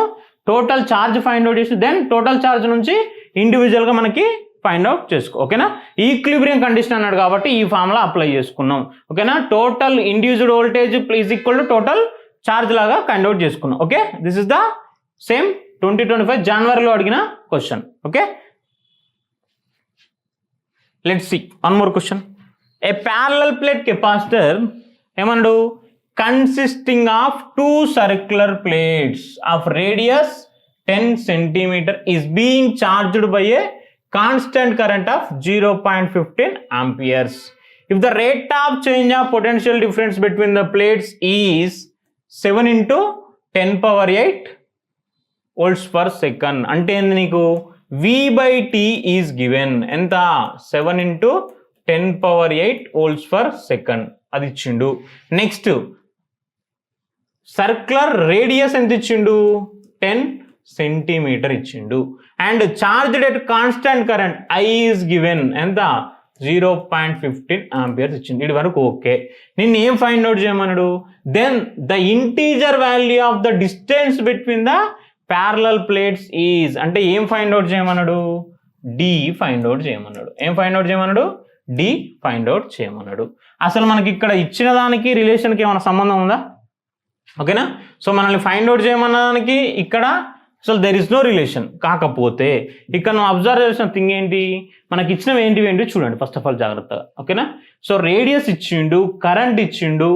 టోటల్ ఛార్జ్ ఫైండ్ అవుట్ చేసి దెన్ టోటల్ ఛార్జ్ నుంచి ఇండివిజువల్గా మనకి ఫైండ్ అవుట్ చేసుకో. ఓకేనా? ఈక్విలిబ్రియం కండిషన్ అన్నాడు కాబట్టి ఈ ఫార్ములా అప్లై చేసుకున్నాం. ఓకేనా? Total individual voltage is equal to total charge లాగా ఫైండ్ అవుట్ చేసుకున్నాం. Okay, this is the same 2025 జనవరిలో అడిగిన question. Okay, let's see one more question. A parallel plate capacitor ఏమన్నాడు consisting of 2 circular plates of radius 10 centimeter is being charged by a constant current of 0.15 amperes. If the rate of change of potential difference between the plates is 7 into 10 power 8 volts per second, అంటే నీకు V/T is given ఎంత 7 into 10 power 8 volts per second అది ఇచ్చిండు. నెక్స్ట్ సర్క్యులర్ రేడియస్ ఎంత ఇచ్చిండు 10 సెంటీమీటర్ ఇచ్చిండు. And charged at constant current I is given ఎంత 0.15 ఆంపియర్స్ ఇచ్చింది. ఇది వరకు ఓకే. నిన్ను ఏం ఫైండ్ అవుట్ చేయమన్నాడు? Then the integer value of the distance between the parallel plates is అంటే ఏం ఫైండ్ అవుట్ చేయమన్నాడు? డి ఫైండ్ అవుట్ చేయమన్నాడు. ఏం ఫైండ్ అవుట్ చేయమన్నాడు? డి ఫైండ్ అవుట్ చేయమన్నాడు. అసలు మనకి ఇక్కడ ఇచ్చిన దానికి రిలేషన్కి ఏమైనా సంబంధం ఉందా? ఓకేనా? సో మనల్ని ఫైండ్ అవుట్ చేయమన్న దానికి ఇక్కడ అసలు దెర్ ఇస్ నో రిలేషన్. కాకపోతే ఇక్కడ నువ్వు అబ్జర్వ్ చేసిన థింగ్ ఏంటి, మనకి ఇచ్చినవి ఏంటి చూడండి ఫస్ట్ ఆఫ్ ఆల్ జాగ్రత్తగా. ఓకేనా? సో రేడియస్ ఇచ్చిండు, కరెంట్ ఇచ్చిండు,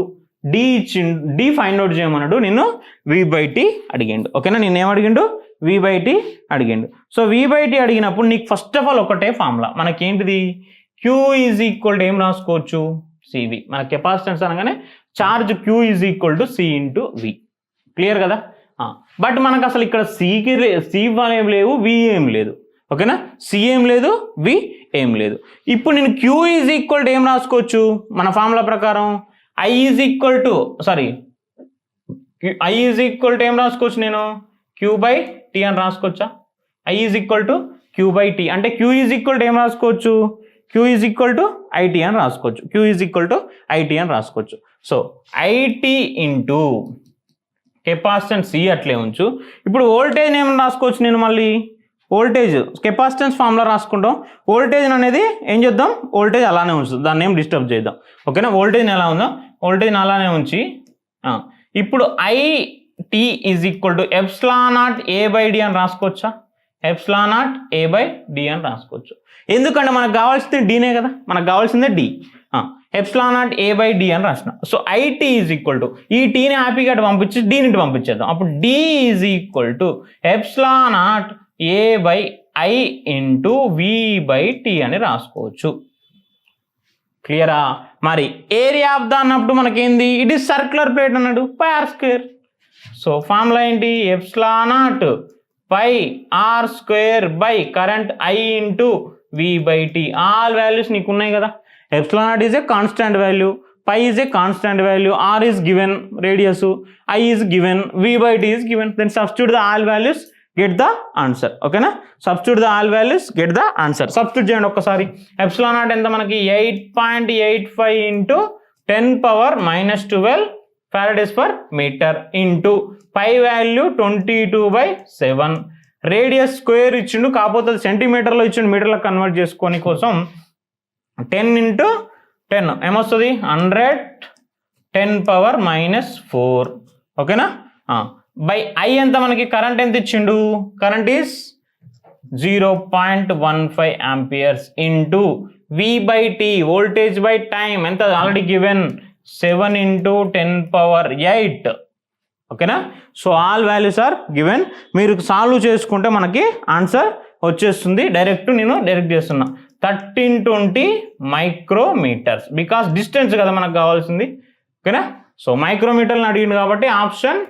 డి ఇచ్చిండు, డి ఫైండ్ అవుట్ చేయమన్నాడు. నేను V/T అడిగిండు. ఓకేనా? నేను ఏం అడిగిండు? V/T అడిగిండు. సో V/T అడిగినప్పుడు నీకు ఫస్ట్ ఆఫ్ ఆల్ ఒకటే ఫార్ములా మనకి ఏంటిది Q ఈజ్ ఈక్వల్ టు ఏం రాసుకోవచ్చు CV. మన కెపాసిటెన్స్ అనగానే charge Q is equal to C into V. Clear కదా? బట్ మనకు అసలు ఇక్కడ సికి సి ఏం లేవు, వి ఏం లేదు. ఓకేనా? సి ఏం లేదు, వి ఏం లేదు. ఇప్పుడు నేను Q ఈజ్ ఈక్వల్ టు ఏం రాసుకోవచ్చు మన ఫార్ములా ప్రకారం I is equal to I is equal to ఏం రాసుకోవచ్చు నేను Q/T అని రాసుకోవచ్చా? I is equal to Q/T అంటే Q ఈజ్ ఈక్వల్ టు ఏం రాసుకోవచ్చు? Q is equal to IT అని రాసుకోవచ్చు. Q is equal to IT అని రాసుకోవచ్చు. So IT into capacitance C అట్లే ఉంచు. ఇప్పుడు వోల్టేజ్ ఏమైనా రాసుకోవచ్చు నేను మళ్ళీ వోల్టేజ్ కెపాసిటెన్స్ ఫార్ములా రాసుకుంటాం. వోల్టేజ్ అనేది ఏం చేద్దాం, వోల్టేజ్ అలానే ఉంచుతాం, దాన్ని ఏం డిస్టర్బ్ చేద్దాం. ఓకేనా? వోల్టేజ్ ఎలా ఉందో వోల్టేజ్ని అలానే ఉంచి ఇప్పుడు IT is equal to ε0 A/D అని రాసుకోవచ్చా? ε0 A/D అని రాసుకోవచ్చు. ఎందుకంటే మనకు కావాల్సింది డీనే కదా, మనకు కావాల్సిందే డి. ε0 A/D అని రాసిన. So IT is equal to ఈ టీని హ్యాపీగా పంపించి డీని పంపించేద్దాం. అప్పుడు D is equal to ε0 A/I into V/T అని రాసుకోవచ్చు. క్లియరా? మరి ఏరియా ఆఫ్ ద అన్నప్పుడు మనకేంది, ఇట్ ఈస్ సర్క్యులర్ ప్లేట్ అన్నాడు πr². సో ఫార్ములా ఏంటి ε0 πr² by current I into V/T. All values నీకు ఉన్నాయి కదా. ε0 is a constant value, pi is a constant value, r is given, radius, I is given, V/T is given. Then substitute the all values, get the answer. Okay na? Substitute the all values, get the answer. Substitute చేయండి ఒక్కసారి. ε0 ఎంత మనకి 8.85 into 10 power minus 12 farads per meter into pi value 22/7. Radius square ఇచ్చిండు, కాకపోతే సెంటీమీటర్లో ఇచ్చిండు, మీటర్లో కన్వర్ట్ చేసుకొని కోసం 10 into 10 ఏమొస్తుంది 100 10 power minus 4. ఓకేనా? బై I ఎంత మనకి కరెంట్ ఎంత ఇచ్చిండు, current is 0.15 amperes into V/T voltage by time ఎంత ఆల్రెడీ గివెన్ 7 into 10 power 8. ఓకేనా? So all values are given. మీరు సాల్వ్ చేసుకుంటే మనకి ఆన్సర్ వచ్చేస్తుంది. నేను డైరెక్ట్ చేస్తున్నా 1320 మైక్రోమీటర్స్, బికాస్ డిస్టెన్స్ కదా మనకు కావాల్సింది. ఓకేనా? సో మైక్రోమీటర్ని అడిగింది కాబట్టి option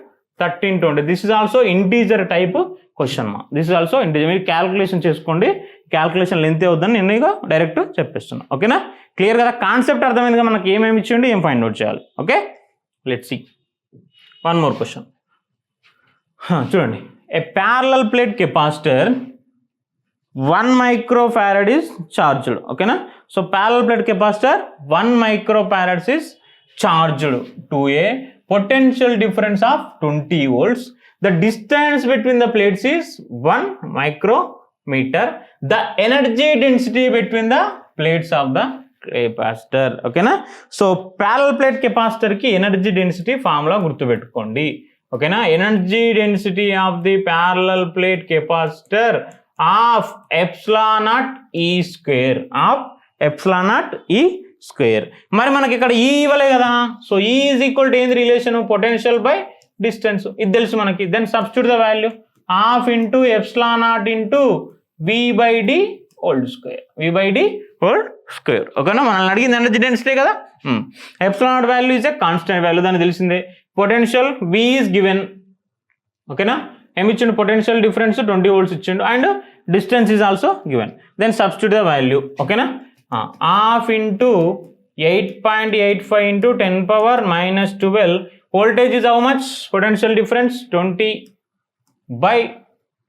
1320. This is also integer type question మా. This is also integer. మీరు క్యాల్కులేషన్ చేసుకోండి, క్యాల్కులేషన్ లెంత్ అవుద్దని నేను ఇక డైరెక్ట్ చెప్పేస్తున్నా. ఓకేనా, క్లియర్ కదా, కాన్సెప్ట్ అర్థమైందిగా మనకి ఏమేమి ఇచ్చిండి, ఏం ఫైండ్ అవుట్ చేయాలి. Okay, let's see one more question. చూడండి, a parallel plate capacitor 1 microfarad is charged. ఓకేనా, so parallel plate capacitor 1 microfarad is charged to a potential difference of 20 volts. The distance between the plates is 1 micrometer. The energy density between the plates of the capacitor. ఓకేనా, సో ప్యారలల్ ప్లేట్ కెపాసిటర్ కి ఎనర్జీ డెన్సిటీ ఫార్ములా గుర్తుపెట్టుకోండి. ఓకేనా, energy density of the parallel plate capacitor half epsilon not E square, half epsilon not E square. మరి మనకి ఇక్కడ ఈ ఇవ్వలే కదా, so E is equal to ఏంది రిలేషన్, పొటెన్షియల్ బై డిస్టెన్స్, ఇది తెలుసు మనకి. Then substitute the value half into epsilon naught into V by D whole square, V by D whole square. ఓకేనా, మనల్ని అడిగింది ఎనర్జీ డెన్సిటీ కదా. Epsilon not value is a constant value, దాన్ని తెలిసిందే. Potential V is given. ఓకేనా, ఏమి ఇచ్చిండు, పొటెన్షియల్ డిఫరెన్స్ 20 volts ఇచ్చిండు, and distance is also given. Then substitute the value. ఓకేనా, half into 8.85 into 10⁻⁻12. Voltage is how much, potential difference 20 by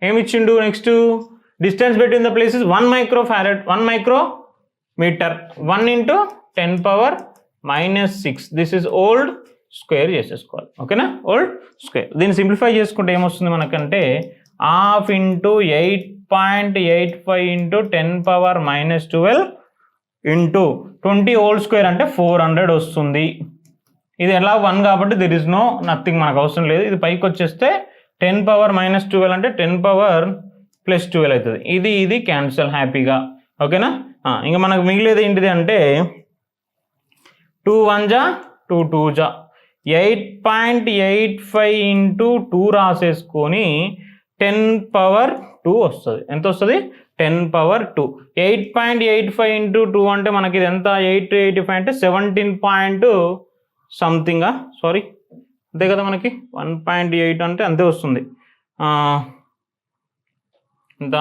ఏమి ఇచ్చిండు, next distance between the places 1 microfarad, 1 micrometer, 1 into 10⁻⁻6. This is whole square చేసేసుకోవాలి. ఓకేనా, ఓల్డ్ స్క్వేర్. దీన్ని సింప్లిఫై చేసుకుంటే ఏమొస్తుంది మనకంటే, half into 8.85 into 10⁻⁻12 into 20 whole square అంటే 400 వస్తుంది. ఇది ఎలా 1 కాబట్టి దిర్ ఇస్ నో నథింగ్, మనకు అవసరం లేదు. ఇది పైకి వచ్చేస్తే 10⁻⁻12 అంటే 10⁻+12 అవుతుంది. ఇది క్యాన్సల్ హ్యాపీగా. ఓకేనా, ఇంకా మనకు మిగిలేదు ఏంటిది అంటే 2 1 జా 2 2 జా 8.85 ఇంటూ 2 రాసేసుకొని 10⁻2 వస్తుంది. ఎంత వస్తుంది, 10⁻2. 8.85 ఇంటూ 2 అంటే మనకి ఇది ఎంత, 885 అంటే 17 పాయింట్ సంథింగా, సారీ అంతే కదా, మనకి 1.8 అంటే అంతే వస్తుంది. ఎంత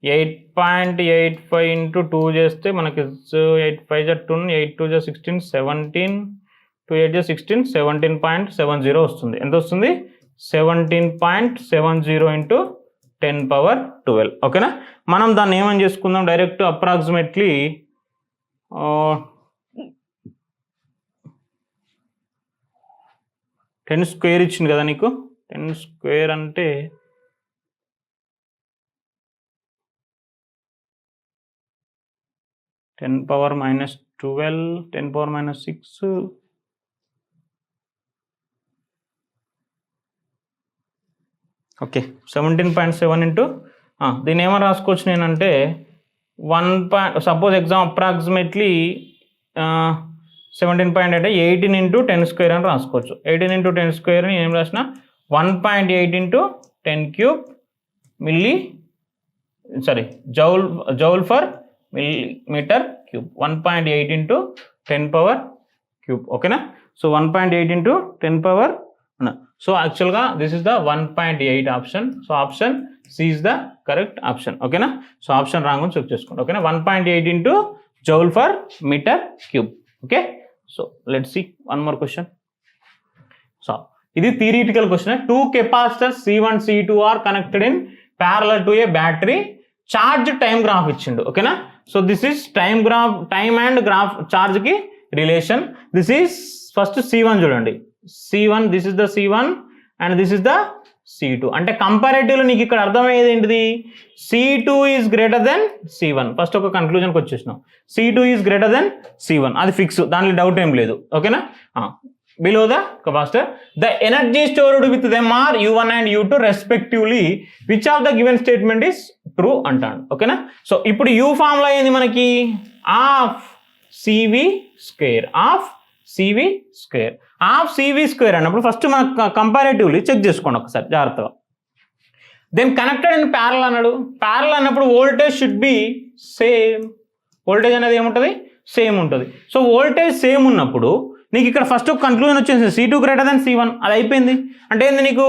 8.85 ఇంటూ 2 చేస్తే మనకి 8 5 జా 2, 8 2 జా 16, 17 2 8 జా 16, 17.70 వస్తుంది. ఎంత వస్తుంది, 17.70 ఇంటూ 10⁻12. ఓకేనా, మనం దాన్ని ఏమని చేసుకుందాం, డైరెక్ట్ అప్రాక్సిమేట్లీ 10 స్క్వేర్ ఇచ్చింది కదా నీకు. 10 స్క్వేర్ అంటే (10⁻12), 10⁻6, ఓకే 17.7 ఇంటూ దీన్ని ఏమని రాసుకోవచ్చు నేనంటే 1. సపోజ్ ఎగ్జామ్ అప్రాక్సిమేట్లీ 17.8 అంటే 18 ఇంటూ 10 స్క్వేర్ అని రాసుకోవచ్చు. 18 ఇంటూ 10 స్క్వేర్ని ఏం రాసిన 1.8 into 10³ milli joule for millimeter cube. 1.8 into 10⁻³ ఓకేనా. So 1.8 into 10⁻. So actually this is the 1.8 option. So option C is the correct option. ఓకేనా, సో ఆప్షన్ రాంగ్ అని చెక్ చేసుకోండి. ఓకేనా, 1.8 into joule for meter cube. Okay, so let's see one more question. So ఇది theoretical question. 2 capacitors C1 C2 are connected in parallel to a battery. Charge time graph ఇచ్చిండు. ఓకేనా, so this is time graph, time and graph charge కి రిలేషన్. దిస్ ఈస్ ఫస్ట్ C1 చూడండి, C1, this is the C1 and this is the C2. అంటే కంపారేటివ్లో నీకు ఇక్కడ అర్థమయ్యేది ఏంటిది, C2 is greater than C1. First ఒక కన్క్లూజన్కి వచ్చేసినాం, C2 is greater than C1, అది ఫిక్స్, దాంట్లో డౌట్ ఏం లేదు. ఓకేనా, below the capacitor the energy stored with them are U1 and U2 respectively, which of the given statement is true అంటాడు. ఓకేనా, సో ఇప్పుడు U ఫార్ములా ఏంది మనకి, half CV square, half CV square, half CV square అన్నప్పుడు ఫస్ట్ మనకు కంపారేటివ్లీ చెక్ చేసుకోండి ఒకసారి జాగ్రత్తగా. దెన్ కనెక్టెడ్ అండ్ ప్యారల్ అన్నాడు. ప్యారల్ అన్నప్పుడు voltage should be same. Voltage అనేది ఏముంటుంది, సేమ్ ఉంటుంది. సో వోల్టేజ్ సేమ్ ఉన్నప్పుడు నీకు ఇక్కడ ఫస్ట్ ఒక కన్క్లూజన్ వచ్చేసింది C2 గ్రేటర్ దెన్ C1, అది అయిపోయింది. అంటే ఏంది నీకు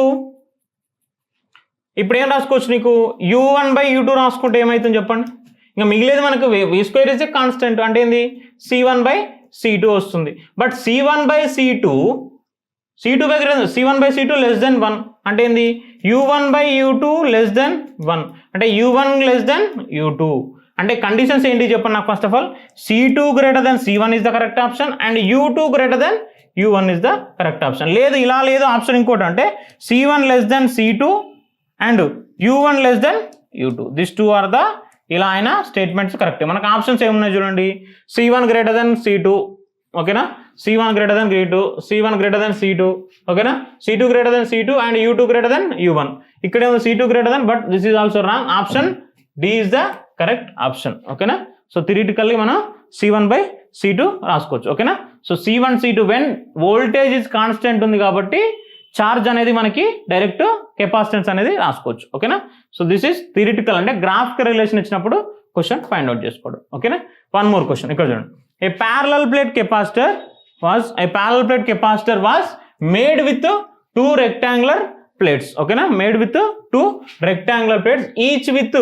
ఇప్పుడు ఏం రాసుకోవచ్చు, నీకు U1/U2 రాసుకుంటే ఏమవుతుంది చెప్పండి. ఇంకా మిగిలేదు మనకు V² ఇస్ ఏ కాన్స్టెంట్, అంటే ఏంది C1/C2 వస్తుంది. But C1/C2 C1/C2 less than 1 అంటే ఏంది U1/U2 లెస్ దెన్ 1 అంటే U1 లెస్ దెన్ U2. అంటే కండిషన్స్ ఏంటి చెప్పండి నాకు. First of all C2 greater than C1 is the correct option and U2 greater than U1 is the correct option. లేదు ఇలా లేదు ఆప్షన్ ఇంకోటి, అంటే C1 less than C2 and U1 less than U2. This two are the ఇలా అయినా స్టేట్మెంట్స్ కరెక్ట్. మనకు ఆప్షన్స్ ఏమున్నాయి చూడండి. C1 గ్రేటర్ దెన్ C2, ఓకేనా, C1 greater than C2, C1 greater than C2, ఓకేనా, C2 greater then C2 and U2 greater than U1. ఇక్కడ ఏమో C2 greater then, but this is also wrong. Option D is the correct option, ఓకేనా. సో థియరిటికల్లీ మనం C1/C2 రాసుకోవచ్చు, ఓకేనా. So C1 C2 when voltage is constant ఉంది కాబట్టి చార్జ్ అనేది మనకి డైరెక్ట్ కెపాసిటెన్స్ అనేది రాసుకోవచ్చు, ఓకేనా. సో దిస్ ఈస్ థియరిటికల్, అంటే గ్రాఫికల్ రిలేషన్ ఇచ్చినప్పుడు క్వశ్చన్ ఫైండ్ అవుట్ చేసుకోవడం, ఓకేనా. వన్ మోర్ క్వశ్చన్ ఇక్కడ చూడండి. A parallel plate capacitor was made with two rectangular plates, okay na, made with two rectangular plates each with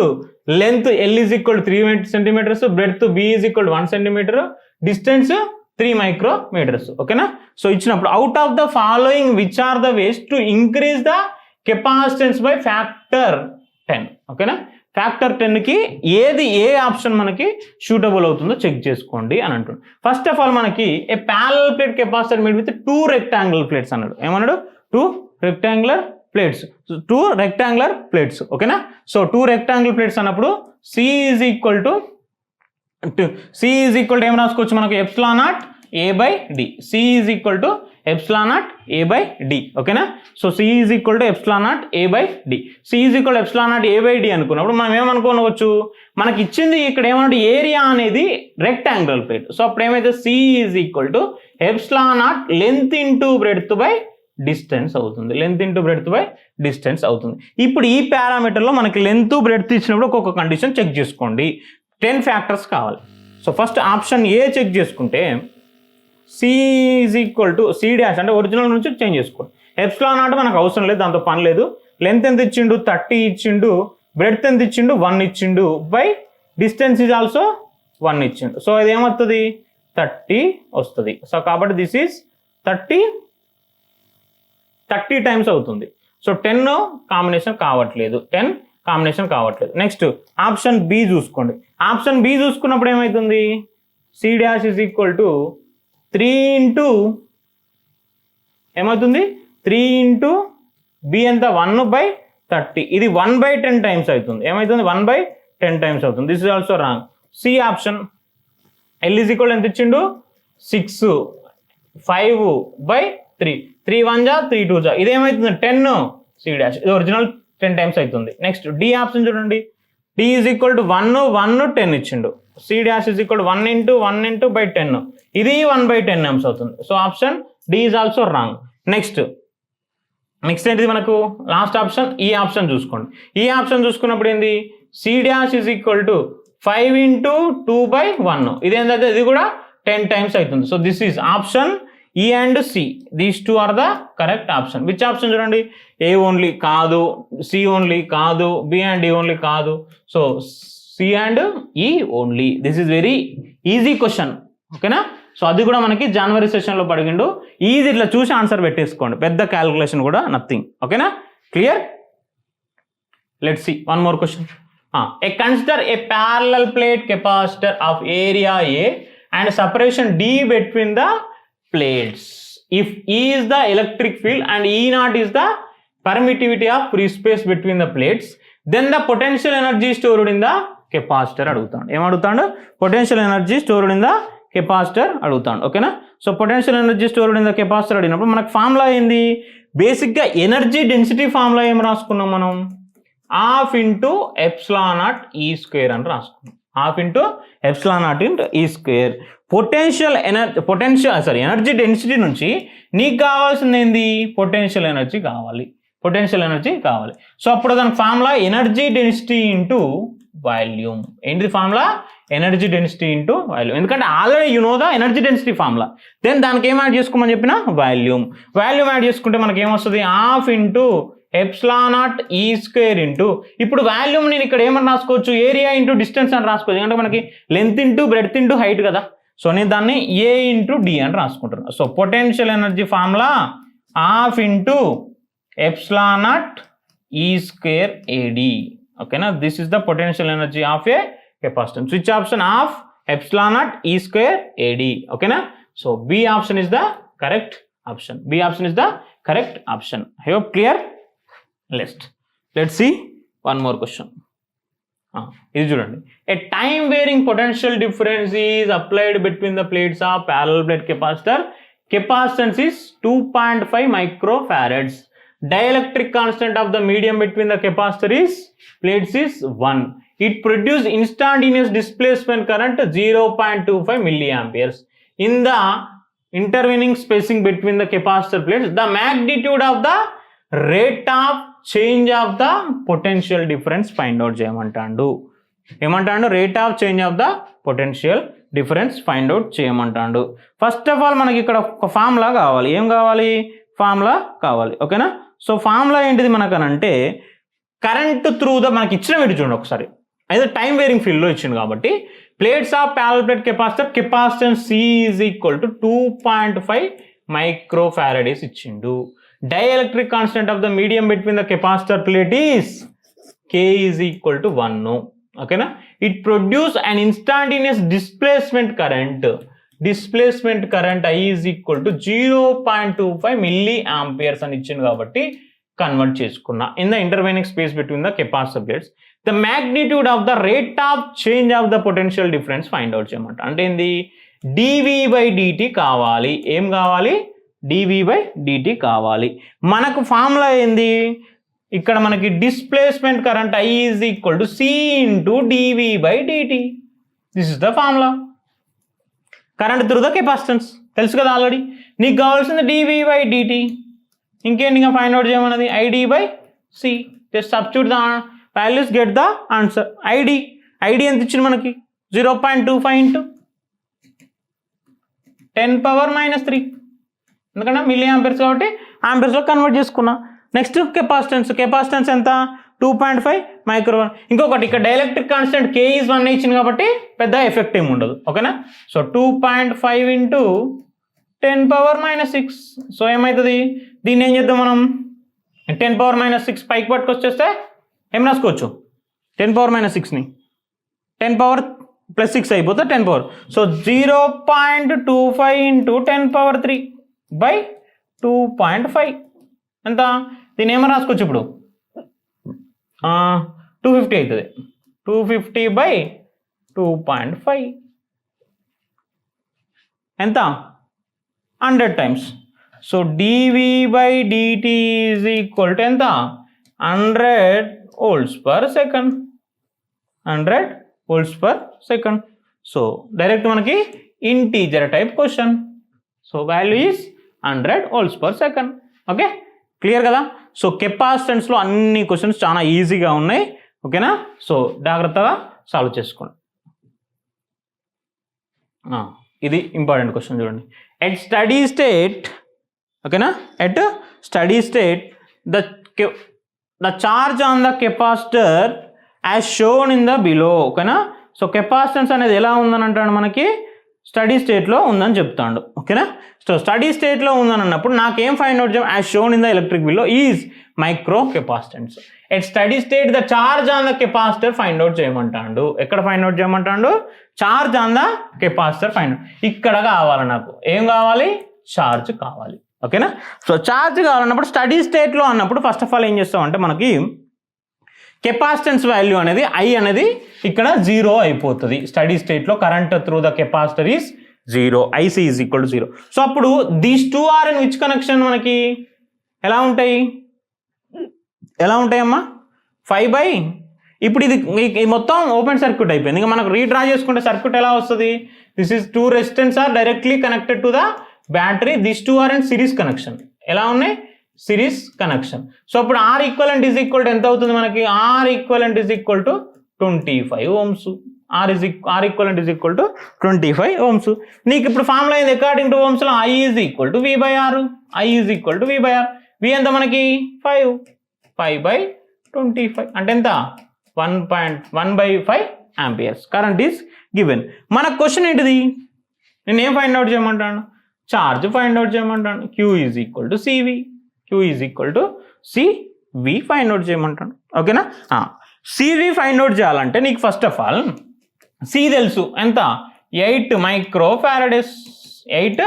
length L is equal to 3 centimeters, breadth B is equal to 1 centimeter, distance 3 micrometers, okay na. So ఇచ్చినప్పుడు out of the following which are the ways to increase the capacitance by factor 10, okay na. Factor 10కి ఏ ఆప్షన్ మనకి షూటబుల్ అవుతుందో చెక్ చేసుకోండి అని అంటుంది. ఫస్ట్ ఆఫ్ ఆల్ మనకి ఏ parallel plate capacitor made with 2 rectangular plates అన్నాడు. ఏమన్నాడు? 2 రెక్టాంగులర్ ప్లేట్స్, ఓకేనా. సో 2 రెక్టాంగులర్ ప్లేట్స్ అన్నప్పుడు C ఈజ్ ఈక్వల్ టు ఏం రాసుకోవచ్చు మనకు ε0A/D. C is equal to ε0A/D, ఓకేనా. So C is equal to ε0A/D. C is equal to ε0A/D అనుకున్నప్పుడు మనం ఏమనుకోవచ్చు, మనకి ఇచ్చింది ఇక్కడ ఏమన్నా ఏరియా అనేది రెక్టాంగులర్ ప్లేట్. సో అప్పుడు ఏమైతే C is equal to ε0 length into breadth by distance అవుతుంది. ఇప్పుడు ఈ పారామీటర్లో మనకి లెంత్ బ్రెడ్త్ ఇచ్చినప్పుడు ఒక్కొక్క కండిషన్ చెక్ చేసుకోండి. 10 ఫ్యాక్టర్స్ కావాలి. So first option A check చేసుకుంటే C is equal to C dash, అంటే ఒరిజినల్ నుంచి చేంజ్ చేసుకోండి. ε0 మనకు అవసరం లేదు, దాంతో పని లేదు. లెంత్ ఎంత ఇచ్చిండు? 30 ఇచ్చిండు. బ్రెడ్త్ ఎంత ఇచ్చిండు? 1 ఇచ్చిండు. బై డిస్టెన్స్ ఈజ్ ఆల్సో 1 ఇచ్చిండు. సో ఇది ఏమవుతుంది? 30 వస్తుంది. సో కాబట్టి దిస్ ఈజ్ 30 టైమ్స్ అవుతుంది. సో 10 కాంబినేషన్ కావట్లేదు. నెక్స్ట్ ఆప్షన్ బి చూసుకోండి. ఆప్షన్ బి చూసుకున్నప్పుడు ఏమవుతుంది? C dash is equal to 3 into ఏమవుతుంది? 3 ఇంటూ బి ఎంత? 1/30. ఇది 1/10 టైమ్స్ అవుతుంది. ఏమవుతుంది? 1/10 టైమ్స్ అవుతుంది. This is also wrong. C option L is equal ఎంత ఇచ్చిండు? 6, 5/3. 3 1 జా 3 2 జా, ఇదేమవుతుంది? 10. C డాష్ ఇది ఒరిజినల్ 10 టైమ్స్ అవుతుంది. నెక్స్ట్ డి ఆప్షన్ చూడండి. D ఈజ్ ఈక్వల్ టు 1 10 ఇచ్చిండు. C dash is equal to 1 into 10. ఇది 1/10 టైమ్స్ అవుతుంది. So option D is also wrong. Next ఏంటిది మనకు? లాస్ట్ ఆప్షన్ ఈ ఆప్షన్ చూసుకోండి. ఈ ఆప్షన్ చూసుకున్నప్పుడు ఏంది? C dash is equal to 5 into 2/1. ఇదేంటంటే ఇది కూడా 10 టైమ్స్ అవుతుంది. So this is option E and C. These two are the correct option. Which option చూడండి? A ఓన్లీ కాదు, C ఓన్లీ కాదు, B అండ్ D ఓన్లీ కాదు. So C and E only. This is very easy question, ఓకేనా. సో అది కూడా మనకి జనవరి సెషన్లో పడిగిండు. ఈజీ ఇట్లా చూసి ఆన్సర్ పెట్టేసుకోండి. పెద్ద క్యాలిక్యులేషన్ కూడా నథింగ్, ఓకేనా. Clear? Let's see one more question. Consider a parallel plate capacitor of area A and separation D between the plates. If E is the electric field and E0 is the permittivity of free space between the plates, then the potential energy stored in the capacitor అడుగుతాడు. ఏం అడుగుతాడు? Potential energy stored in the capacitor అడుగుతాడు, ఓకేనా. So potential energy stored in the capacitor అడిగినప్పుడు మనకు ఫార్ములా ఏంది? బేసిక్గా ఎనర్జీ డెన్సిటీ ఫార్ములా ఏం రాసుకున్నాం మనం? ½ ఇంటూ ε0 E² అని రాసుకున్నాం. ½ into ε0 into E². Energy density నుంచి నీకు కావాల్సింది ఏంది? పొటెన్షియల్ ఎనర్జీ కావాలి. సో అప్పుడు దాని formula energy density into volume. ఏంటిది formula? Energy density into volume. ఎందుకంటే already you know the energy density formula. Then దానికి ఏం యాడ్ చేసుకోమని చెప్పిన? వాల్యూమ్. వాల్యూమ్ యాడ్ చేసుకుంటే మనకి ఏమొస్తుంది? Half into epsilon not E square into, ఇప్పుడు వాల్యూమ్ నేను ఇక్కడ ఏమని రాసుకోవచ్చు? ఏరియా ఇంటూ డిస్టెన్స్ అని రాసుకోవచ్చు. ఎందుకంటే మనకి length into breadth into height కదా. సో నేను దాన్ని ఏ ఇంటూ డి అని రాసుకుంటున్నాను. So potential energy formula half into epsilon not E square AD. ఓకేనా, this is the potential energy of a capacitance. Which option? Of epsilon not E square AD. ఓకేనా, so B option is the correct option. B option is the correct option. I hope clear. Let's see one more question. ఇది చూడండి. A time varying potential difference is applied between the plates of parallel plate capacitor. Capacitance is 2.5 microfarads. Dielectric constant of the medium between the capacitor is plates is 1. It produces instantaneous displacement current 0.25 milliamperes. In the intervening spacing between the capacitor plates, the magnitude of the rate of change of the potential difference find out చేయమంటాడు. ఏమంటాడు? Rate of change of the potential difference find out చేయమంటాడు. ఫస్ట్ ఆఫ్ ఆల్ మనకి ఇక్కడ ఒక ఫార్ములా కావాలి. ఏం కావాలి? ఫార్ములా కావాలి. ఓకేనా, సో ఫార్ములా ఏంటిది మనకనంటే కరెంట్ త్రూ ద, మనకి ఇచ్చిన వీటి చూడండి ఒకసారి, అయితే టైం వేరింగ్ ఫీల్డ్లో ఇచ్చింది కాబట్టి plates of parallel plate capacitor capacitance C is equal to 2.5 మైక్రోఫారడేస్ ఇచ్చిండు. Dielectric constant of the medium between the capacitor plate is K is equal to 1. Okay na? It produce an instantaneous displacement current. Displacement current I is equal to 0.25 milliamperes అని ఇచ్చింది కాబట్టి కన్వర్ట్ చేసుకున్నా. In the intervening space between the capacitor plates, the magnitude of the rate of change of the potential difference find out చేయమంట. అంటే ఏంది? dV by dt కావాలి. ఏం కావాలి? dV by dt కావాలి. మనకు ఫార్ములా ఏంది? ఇక్కడ మనకి displacement current I is equal to C into dV by dt. This is the formula. Current through the capacitance తెలుసు కదా ఆల్రెడీ. నీకు కావాల్సింది dV by dt. ఇంకేంటి ఇంకా ఫైండ్ అవుట్ చేయమన్నది? ID by C. Just substitute the values, get the answer. ID ఎంత ఇచ్చింది మనకి? 0.25 ఇంటూ 10⁻³ ఎందుకంటే మిల్లీ ఆంపియర్స్ కాబట్టి ఆంపియర్స్లో కన్వర్ట్ చేసుకున్నా. నెక్స్ట్ కెపాసిటెన్స్ ఎంత? 2.5 మైక్రో. ఇంకొకటి ఇక్కడ డైఎలక్ట్రిక్ కాన్స్టెంట్ K ఈజ్ 1 ఇచ్చింది కాబట్టి పెద్ద ఎఫెక్ట్ ఏమి ఉండదు. ఓకేనా, సో 2.5 ఇంటూ 10⁻⁶. సో ఏమవుతుంది? దీన్ని ఏం చేద్దాం మనం? 10⁻⁶ పైకి పట్టుకొచ్చేస్తే ఏం రాసుకోవచ్చు? 10⁻�6ని 10⁻+6 అయిపోతే 10 సో 0.25 ఇంటూ 10⁻³ by 2.5 ఎంత? దీన్ని ఏమో రాసుకోవచ్చు ఇప్పుడు 250 అవుతుంది. 250 by 2.5 ఎంత? 100 times. So dV by dt is equal to ఎంత? 100 volts per second. 100 volts per second. So direct మనకి integer type question. So value is 100 volts per second. Okay, clear కదా? సో కెపాసిటెన్స్లో అన్ని క్వశ్చన్స్ చాలా ఈజీగా ఉన్నాయి. ఓకేనా, సో జాగ్రత్తగా సాల్వ్ చేసుకోండి. ఇది ఇంపార్టెంట్ క్వశ్చన్ చూడండి. ఎట్ స్టడీ స్టేట్, ఓకేనా, at study state the charge on the capacitor as shown in the below. ఓకేనా, సో కెపాసిటెన్స్ అనేది ఎలా ఉందని అంటాడు? మనకి స్టడీ స్టేట్లో ఉందని చెప్తాడు. ఓకేనా, సో స్టడీ స్టేట్లో ఉందని అన్నప్పుడు నాకేం ఫైండ్ అవుట్ చేయాలి? As shown in the electric below is micro capacitance. At study state the charge on the capacitor find out చేయమంటాడు. ఎక్కడ ఫైండ్ అవుట్ చేయమంటాడు? Charge on the capacitor find out. ఇక్కడ కావాలి నాకు. ఏం కావాలి? ఛార్జ్ కావాలి. ఓకేనా, సో ఛార్జ్ కావాలన్నప్పుడు స్టడీ స్టేట్లో అన్నప్పుడు ఫస్ట్ ఆఫ్ ఆల్ ఏం చేస్తామంటే మనకి కెపాసిటెన్స్ వాల్యూ అనేది I అనేది ఇక్కడ 0 అయిపోతుంది. స్టడీ స్టేట్లో current through the capacitor is 0, IC is equal to 0. So అప్పుడు these 2 are in which connection? మనకి ఎలా ఉంటాయి? అమ్మా 5 ఇప్పుడు ఇది మొత్తం ఓపెన్ సర్క్యూట్ అయిపోయింది. ఇంకా మనకు రీడ్రా చేసుకుంటే సర్క్యూట్ ఎలా వస్తుంది? This is 2 resistance are directly connected to the battery. This 2 are in series connection. ఎలా ఉన్నాయి? Series connection. సో అప్పుడు R equivalent is equal to ఎంత అవుతుంది మనకి? R equivalent is equal to 25 ohms. R equivalent is equal to 25 ohms. నీకు ఇప్పుడు ఫార్ములా అయింది అకార్డింగ్ టు ohms లో I is equal to V by R. I is equal to V by R. V ఎంత మనకి 5 by 25 అంటే ఎంత 1.1 by 5 amperes. Current is given. మన క్వశ్చన్ ఏంటిది? నేను ఏం ఫైండ్ అవుట్ చేయమంటాను? చార్జ్ ఫైండ్ అవుట్ చేయమంటాను. Q is equal to CV. Q is equal to CV find out చేయమంటాను. ఓకేనా? CV ఫైండ్ అవుట్ చేయాలంటే నీకు ఫస్ట్ ఆఫ్ ఆల్ C తెలుసు ఎంత 8 మైక్రోఫారడేస్ 8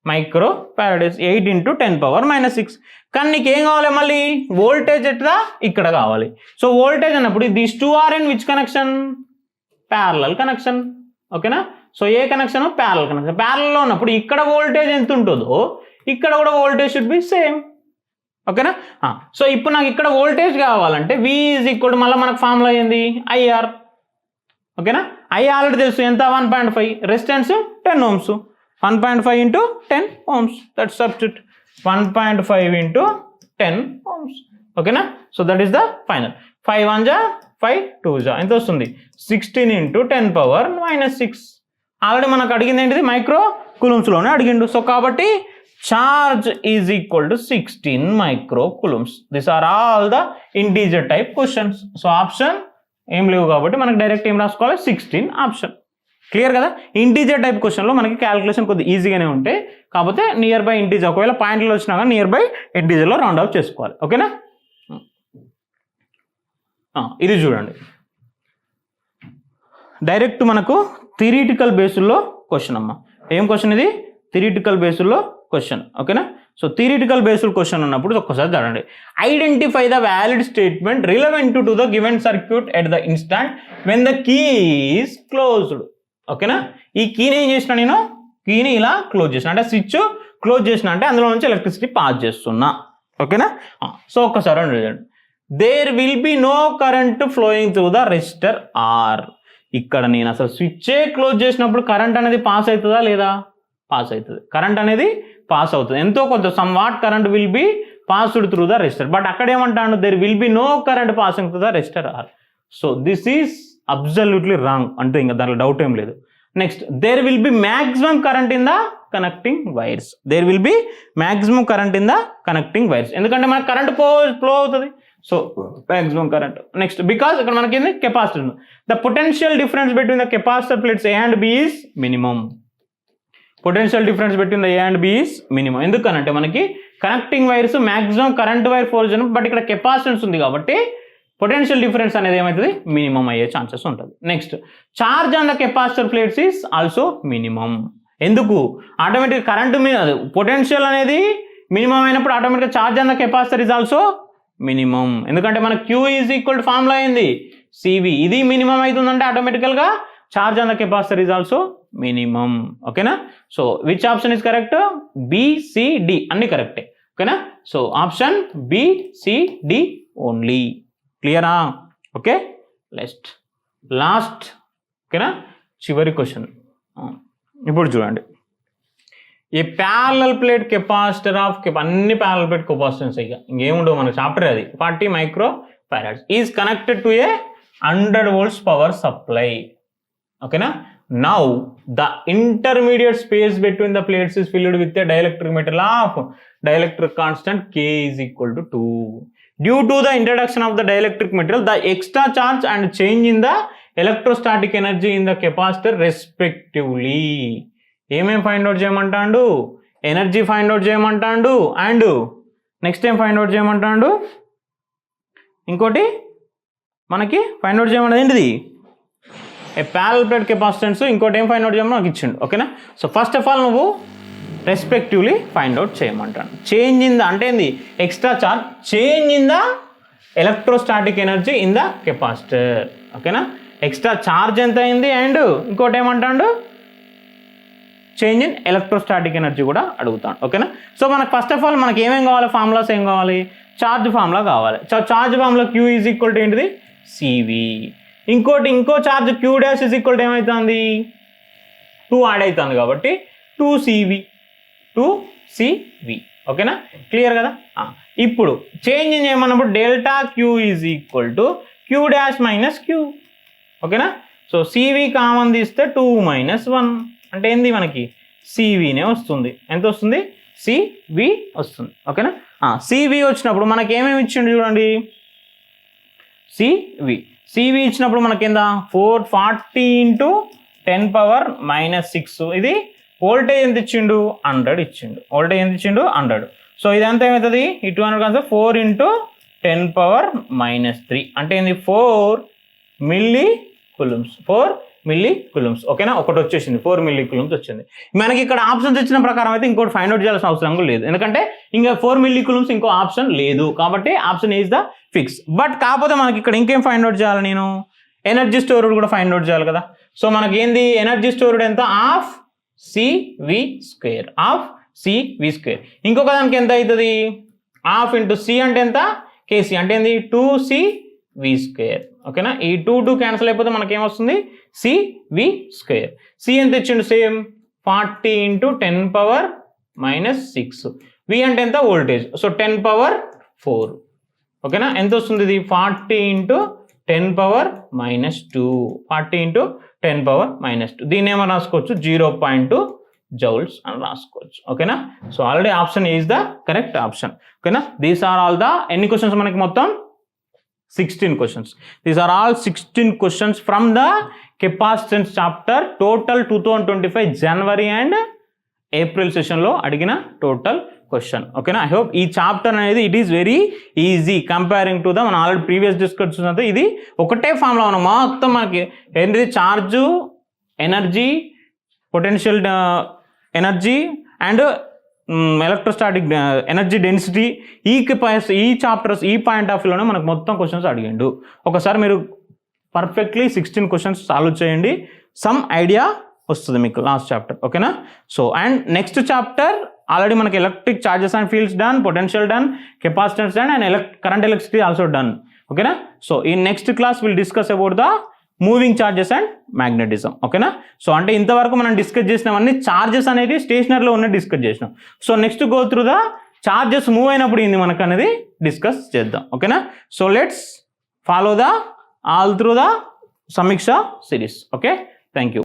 మైక్రోఫారడేస్ 8 into 10 power minus 6. కానీ నీకు ఏం కావాలి మళ్ళీ వోల్టేజ్ ఎట్లా ఇక్కడ కావాలి. సో వోల్టేజ్ అన్నప్పుడు these two are in which connection? Parallel connection. ఓకేనా? So a connection? Parallel connection. ప్యారలల్లో ఉన్నప్పుడు ఇక్కడ వోల్టేజ్ ఎంత ఉంటుందో ఇక్కడ కూడా వోల్టేజ్ షుడ్ బి సేమ్. ఓకేనా? సో ఇప్పుడు నాకు ఇక్కడ వోల్టేజ్ కావాలంటే V ఈజ్ ఈక్వల్ టు మళ్ళీ మనకు ఫార్ములా అయింది IR. ఓకేనా? I ఆల్రెడీ తెలుసు ఎంత 1.5 resistance 10 ohms 1.5 into 10 ohms that substitute 1.5 into 10 ohms. ఓకేనా? So that is the final. 5 1 జా 5 2 జా ఎంత వస్తుంది 16 into 10 power minus 6. ఆల్రెడీ మనకు అడిగింది ఏంటిది మైక్రో కూలమ్స్లోనే అడిగిండు. సో కాబట్టి charge is equal to 16 micro coulombs. These are all the integer type questions. So option ఏం లేవు కాబట్టి మనకు డైరెక్ట్ ఏం రాసుకోవాలి 16 ఆప్షన్. క్లియర్ కదా? ఇంటీజర్ టైప్ క్వశ్చన్లో మనకి క్యాలిక్యులేషన్ కొద్దిగా ఈజీగానే ఉంటాయి. కాకపోతే నియర్ బై ఇంటీజర్ ఒకవేళ పాయింట్లో వచ్చినా కానీ నియర్ బై ఇంటీజర్లో రౌండ్ ఆఫ్ చేసుకోవాలి. ఓకేనా? ఇది చూడండి డైరెక్ట్ మనకు థియరిటికల్ బేస్లో క్వశ్చన్ అమ్మ. ఏం క్వశ్చన్ ఇది? థియరిటికల్ బేస్లో క్వశ్చన్. ఓకేనా? సో థియరిటికల్ బేస్డ్ క్వశ్చన్ ఉన్నప్పుడు ఒక్కసారి చూడండి. Identify the valid statement relevant to the given circuit at the instant when the key is closed. ఓకేనా? ఈ కీని ఏం చేసిన నేను? కీని ఇలా క్లోజ్ చేసిన అంటే స్విచ్ క్లోజ్ చేసిన అంటే అందులో నుంచి ఎలక్ట్రిసిటీ పాస్ చేస్తున్నా. ఓకేనా? సో ఒక్కసారి చూడండి. There will be no current flowing through the resistor R. ఇక్కడ నేను అసలు స్విచ్చే క్లోజ్ చేసినప్పుడు కరెంట్ అనేది పాస్ అవుతుందా లేదా? పాస్ అవుతుంది. కరెంట్ అనేది పాస్ అవుతుంది. ఎంతో కొంత somewhat current will be passed through the resistor. But అక్కడ ఏమంటాను? There will be no current passing through the resistor R. So this is absolutely wrong. అంటే ఇంకా దాంట్లో డౌట్ ఏం లేదు. Next there will be maximum current in the connecting wires. There will be maximum current in the connecting wires. ఎందుకంటే మనకు కరెంట్ ఫ్లో అవుతుంది. So maximum current. Next because ఇక్కడ మనకి ఏంది capacitor. The potential difference between the capacitor plates A and B is minimum. Potential difference between the A and B is minimum. ఎందుకనంటే మనకి connecting wires maximum current wire force, but ఇక్కడ కెపాసిటెన్స్ ఉంది కాబట్టి పొటెన్షియల్ డిఫరెన్స్ అనేది ఏమవుతుంది? మినిమం అయ్యే ఛాన్సెస్ ఉంటుంది. Next charge on the capacitor plates is also minimum. ఎందుకు? ఆటోమేటిక్ కరెంట్ మీద పొటెన్షియల్ అనేది మినిమం అయినప్పుడు ఆటోమేటిక్గా charge on the capacitor is also minimum. ఎందుకంటే మన Q is equal to formula అయింది CV. ఇది మినిమం అవుతుందంటే ఆటోమేటికల్గా charge on the capacitor is also minimum. ఓకేనా? So which option is correct? BCD అన్ని కరెక్టే. ఓకేనా? So option BCD only. క్లియరా? Okay, last. ఓకేనా? చివరి క్వశ్చన్. ఇప్పుడు చూడండి. A parallel plate capacitor of అన్ని ప్యారలల్ ప్లేట్ కెపాసిటెన్స్ ఇక ఇంకేముండవు మన చాప్టర్ అది 40 microfarads is connected to a 100 volts power supply. ఓకేనా? Now the intermediate space between the plates is filled with a dielectric material of dielectric constant K is equal to 2. Due to the introduction of the dielectric material, the extra charge and change in the electrostatic energy in the capacitor respectively. ఏమేం ఫైండ్ అవుట్ చేయమంటాడు? ఎనర్జీ ఫైండ్ అవుట్ చేయమంటాడు. అండ్ నెక్స్ట్ ఏం ఫైండ్ అవుట్ చేయమంటాడు? ఇంకోటి మనకి ఫైండ్ అవుట్ చేయమన్నది ఏంటిది? A parallel plate capacitance. ఇంకోటి ఏం ఫైండ్ అవుట్ చేయమని నాకు ఇచ్చిండు. ఓకేనా? సో ఫస్ట్ ఆఫ్ ఆల్ నువ్వు రెస్పెక్టివ్లీ ఫైండ్ అవుట్ చేయమంటాను. చేంజ్ ఇన్ ద అంటే ఏంది? Extra charge. Change in the electrostatic energy in the capacitor. ఓకేనా? ఎక్స్ట్రా చార్జ్ ఎంత అయింది? అండ్ ఇంకోటి ఏమంటాడు? చేంజ్ ఇన్ ఎలక్ట్రోస్టాటిక్ ఎనర్జీ కూడా అడుగుతాను. ఓకేనా? సో మనకు ఫస్ట్ ఆఫ్ ఆల్ మనకి ఏమేం కావాలి? ఫార్ములాస్ ఏం కావాలి? చార్జ్ ఫార్ములా కావాలి. Charge formula Q is equal to ఏంటిది? CV. ఇంకో charge Q dash is equal to ఏమవుతుంది? 2 యాడ్ అవుతుంది కాబట్టి 2CV. ఓకేనా? క్లియర్ కదా? ఇప్పుడు చేంజ్ ఇన్ ఏమన్నప్పుడు delta Q is equal to Q dash minus Q. ఓకేనా. సో సివి కామన్ తీస్తే 2 - 1 అంటే ఏంది మనకి సివినే వస్తుంది. ఎంత వస్తుంది సివి వస్తుంది. ఓకేనా. సివి వచ్చినప్పుడు మనకి ఏమేమి ఇచ్చిండు చూడండి. సివి ఇచ్చినప్పుడు మనకి ఎంత 440 × 10⁻⁻6 ఇది వోల్టేజ్ ఎంత ఇచ్చిండు 100 ఇచ్చిండు. వోల్టేజ్ ఎంత ఇచ్చిండు 100. సో ఇదంతా ఏమవుతుంది ఈ 200 కాదు 4 × 10⁻³ అంటే ఏంది 4 మిల్లీ కులమ్స్. 4 మిల్లీ కులమ్స్. ఓకేనా. ఒకటి వచ్చేసింది 4 మిల్లీ కులమ్స్ వచ్చింది. మనకి ఇక్కడ ఆప్షన్స్ ఇచ్చిన ప్రకారం అయితే ఇంకోటి ఫైండ్ అవుట్ చేయాల్సిన అవసరం లేదు, ఎందుకంటే ఇంకా 4 మిల్లీ కులమ్స్ ఇంకో ఆప్షన్ లేదు కాబట్టి option is the fix. But కాకపోతే మనకి ఇక్కడ ఇంకేం ఫైండ్ అవుట్ చేయాలి, నేను ఎనర్జీ స్టోర్డ్ కూడా ఫైండ్ అవుట్ చేయాలి కదా. సో మనకి ఏంది ఎనర్జీ స్టోర్డ్ ఎంత ½ CV². ఇంకొక దానికి ఎంత అవుతుంది ½ × C అంటే ఎంత KC అంటే ఏంది 2CV². ఓకేనా. ఈ 2 క్యాన్సిల్ అయిపోతే మనకి ఏమొస్తుంది CV². C ఎంత ఇచ్చిండు సేమ్ 40 × 10⁻⁻6. V అంటే ఎంత వోల్టేజ్. సో 10⁻4. ఓకేనా. ఎంత వస్తుంది ఇది 40 × 10⁻². 40 × 10⁻². దీన్ని ఏమో రాసుకోవచ్చు 0.2 జౌల్స్ అని రాసుకోవచ్చు. ఓకేనా. So already option is the correct option. ఓకేనా. దీస్ ఆర్ ఆల్ ద ఎన్ని క్వశ్చన్స్ మనకి మొత్తం 16 questions. These are all 16 questions from the capacitance chapter. Total 2025 January and April session లో అడిగిన టోటల్ క్వశ్చన్. ఓకేనా. ఐ హోప్ ఈ చాప్టర్ అనేది it is very easy comparing to the మన ఆల్రెడీ ప్రీవియస్ డిస్కషన్ అయితే ఇది ఒకటే ఫామ్లో మనం మొత్తం మనకి ఏంటిది charge, energy, potential energy and electrostatic energy density ఈ చాప్టర్స్ ఈ పాయింట్ ఆఫ్ వ్యూలోనే మనకు మొత్తం క్వశ్చన్స్ అడిగిండు. ఒకసారి మీరు పర్ఫెక్ట్లీ 16 క్వశ్చన్స్ సాల్వ్ చేయండి, సమ్ ఐడియా వస్తుంది మీకు లాస్ట్ చాప్టర్. ఓకేనా. So and next chapter already మనకి electric charges and fields done, potential done, capacitance done and current electricity also done. ఓకేనా. సో ఈ next class will discuss about the moving charges and magnetism. ఓకేనా. సో అంటే ఇంతవరకు మనం డిస్కస్ చేసినవన్నీ చార్జెస్ అనేది స్టేషనరీలో ఉన్న డిస్కస్ చేసినాం. So next go through the charges move అయినప్పుడు ఏంది మనకు అనేది డిస్కస్ చేద్దాం. ఓకేనా. So let's follow the all through the సమీక్ష సిరీస్. ఓకే. Thank you.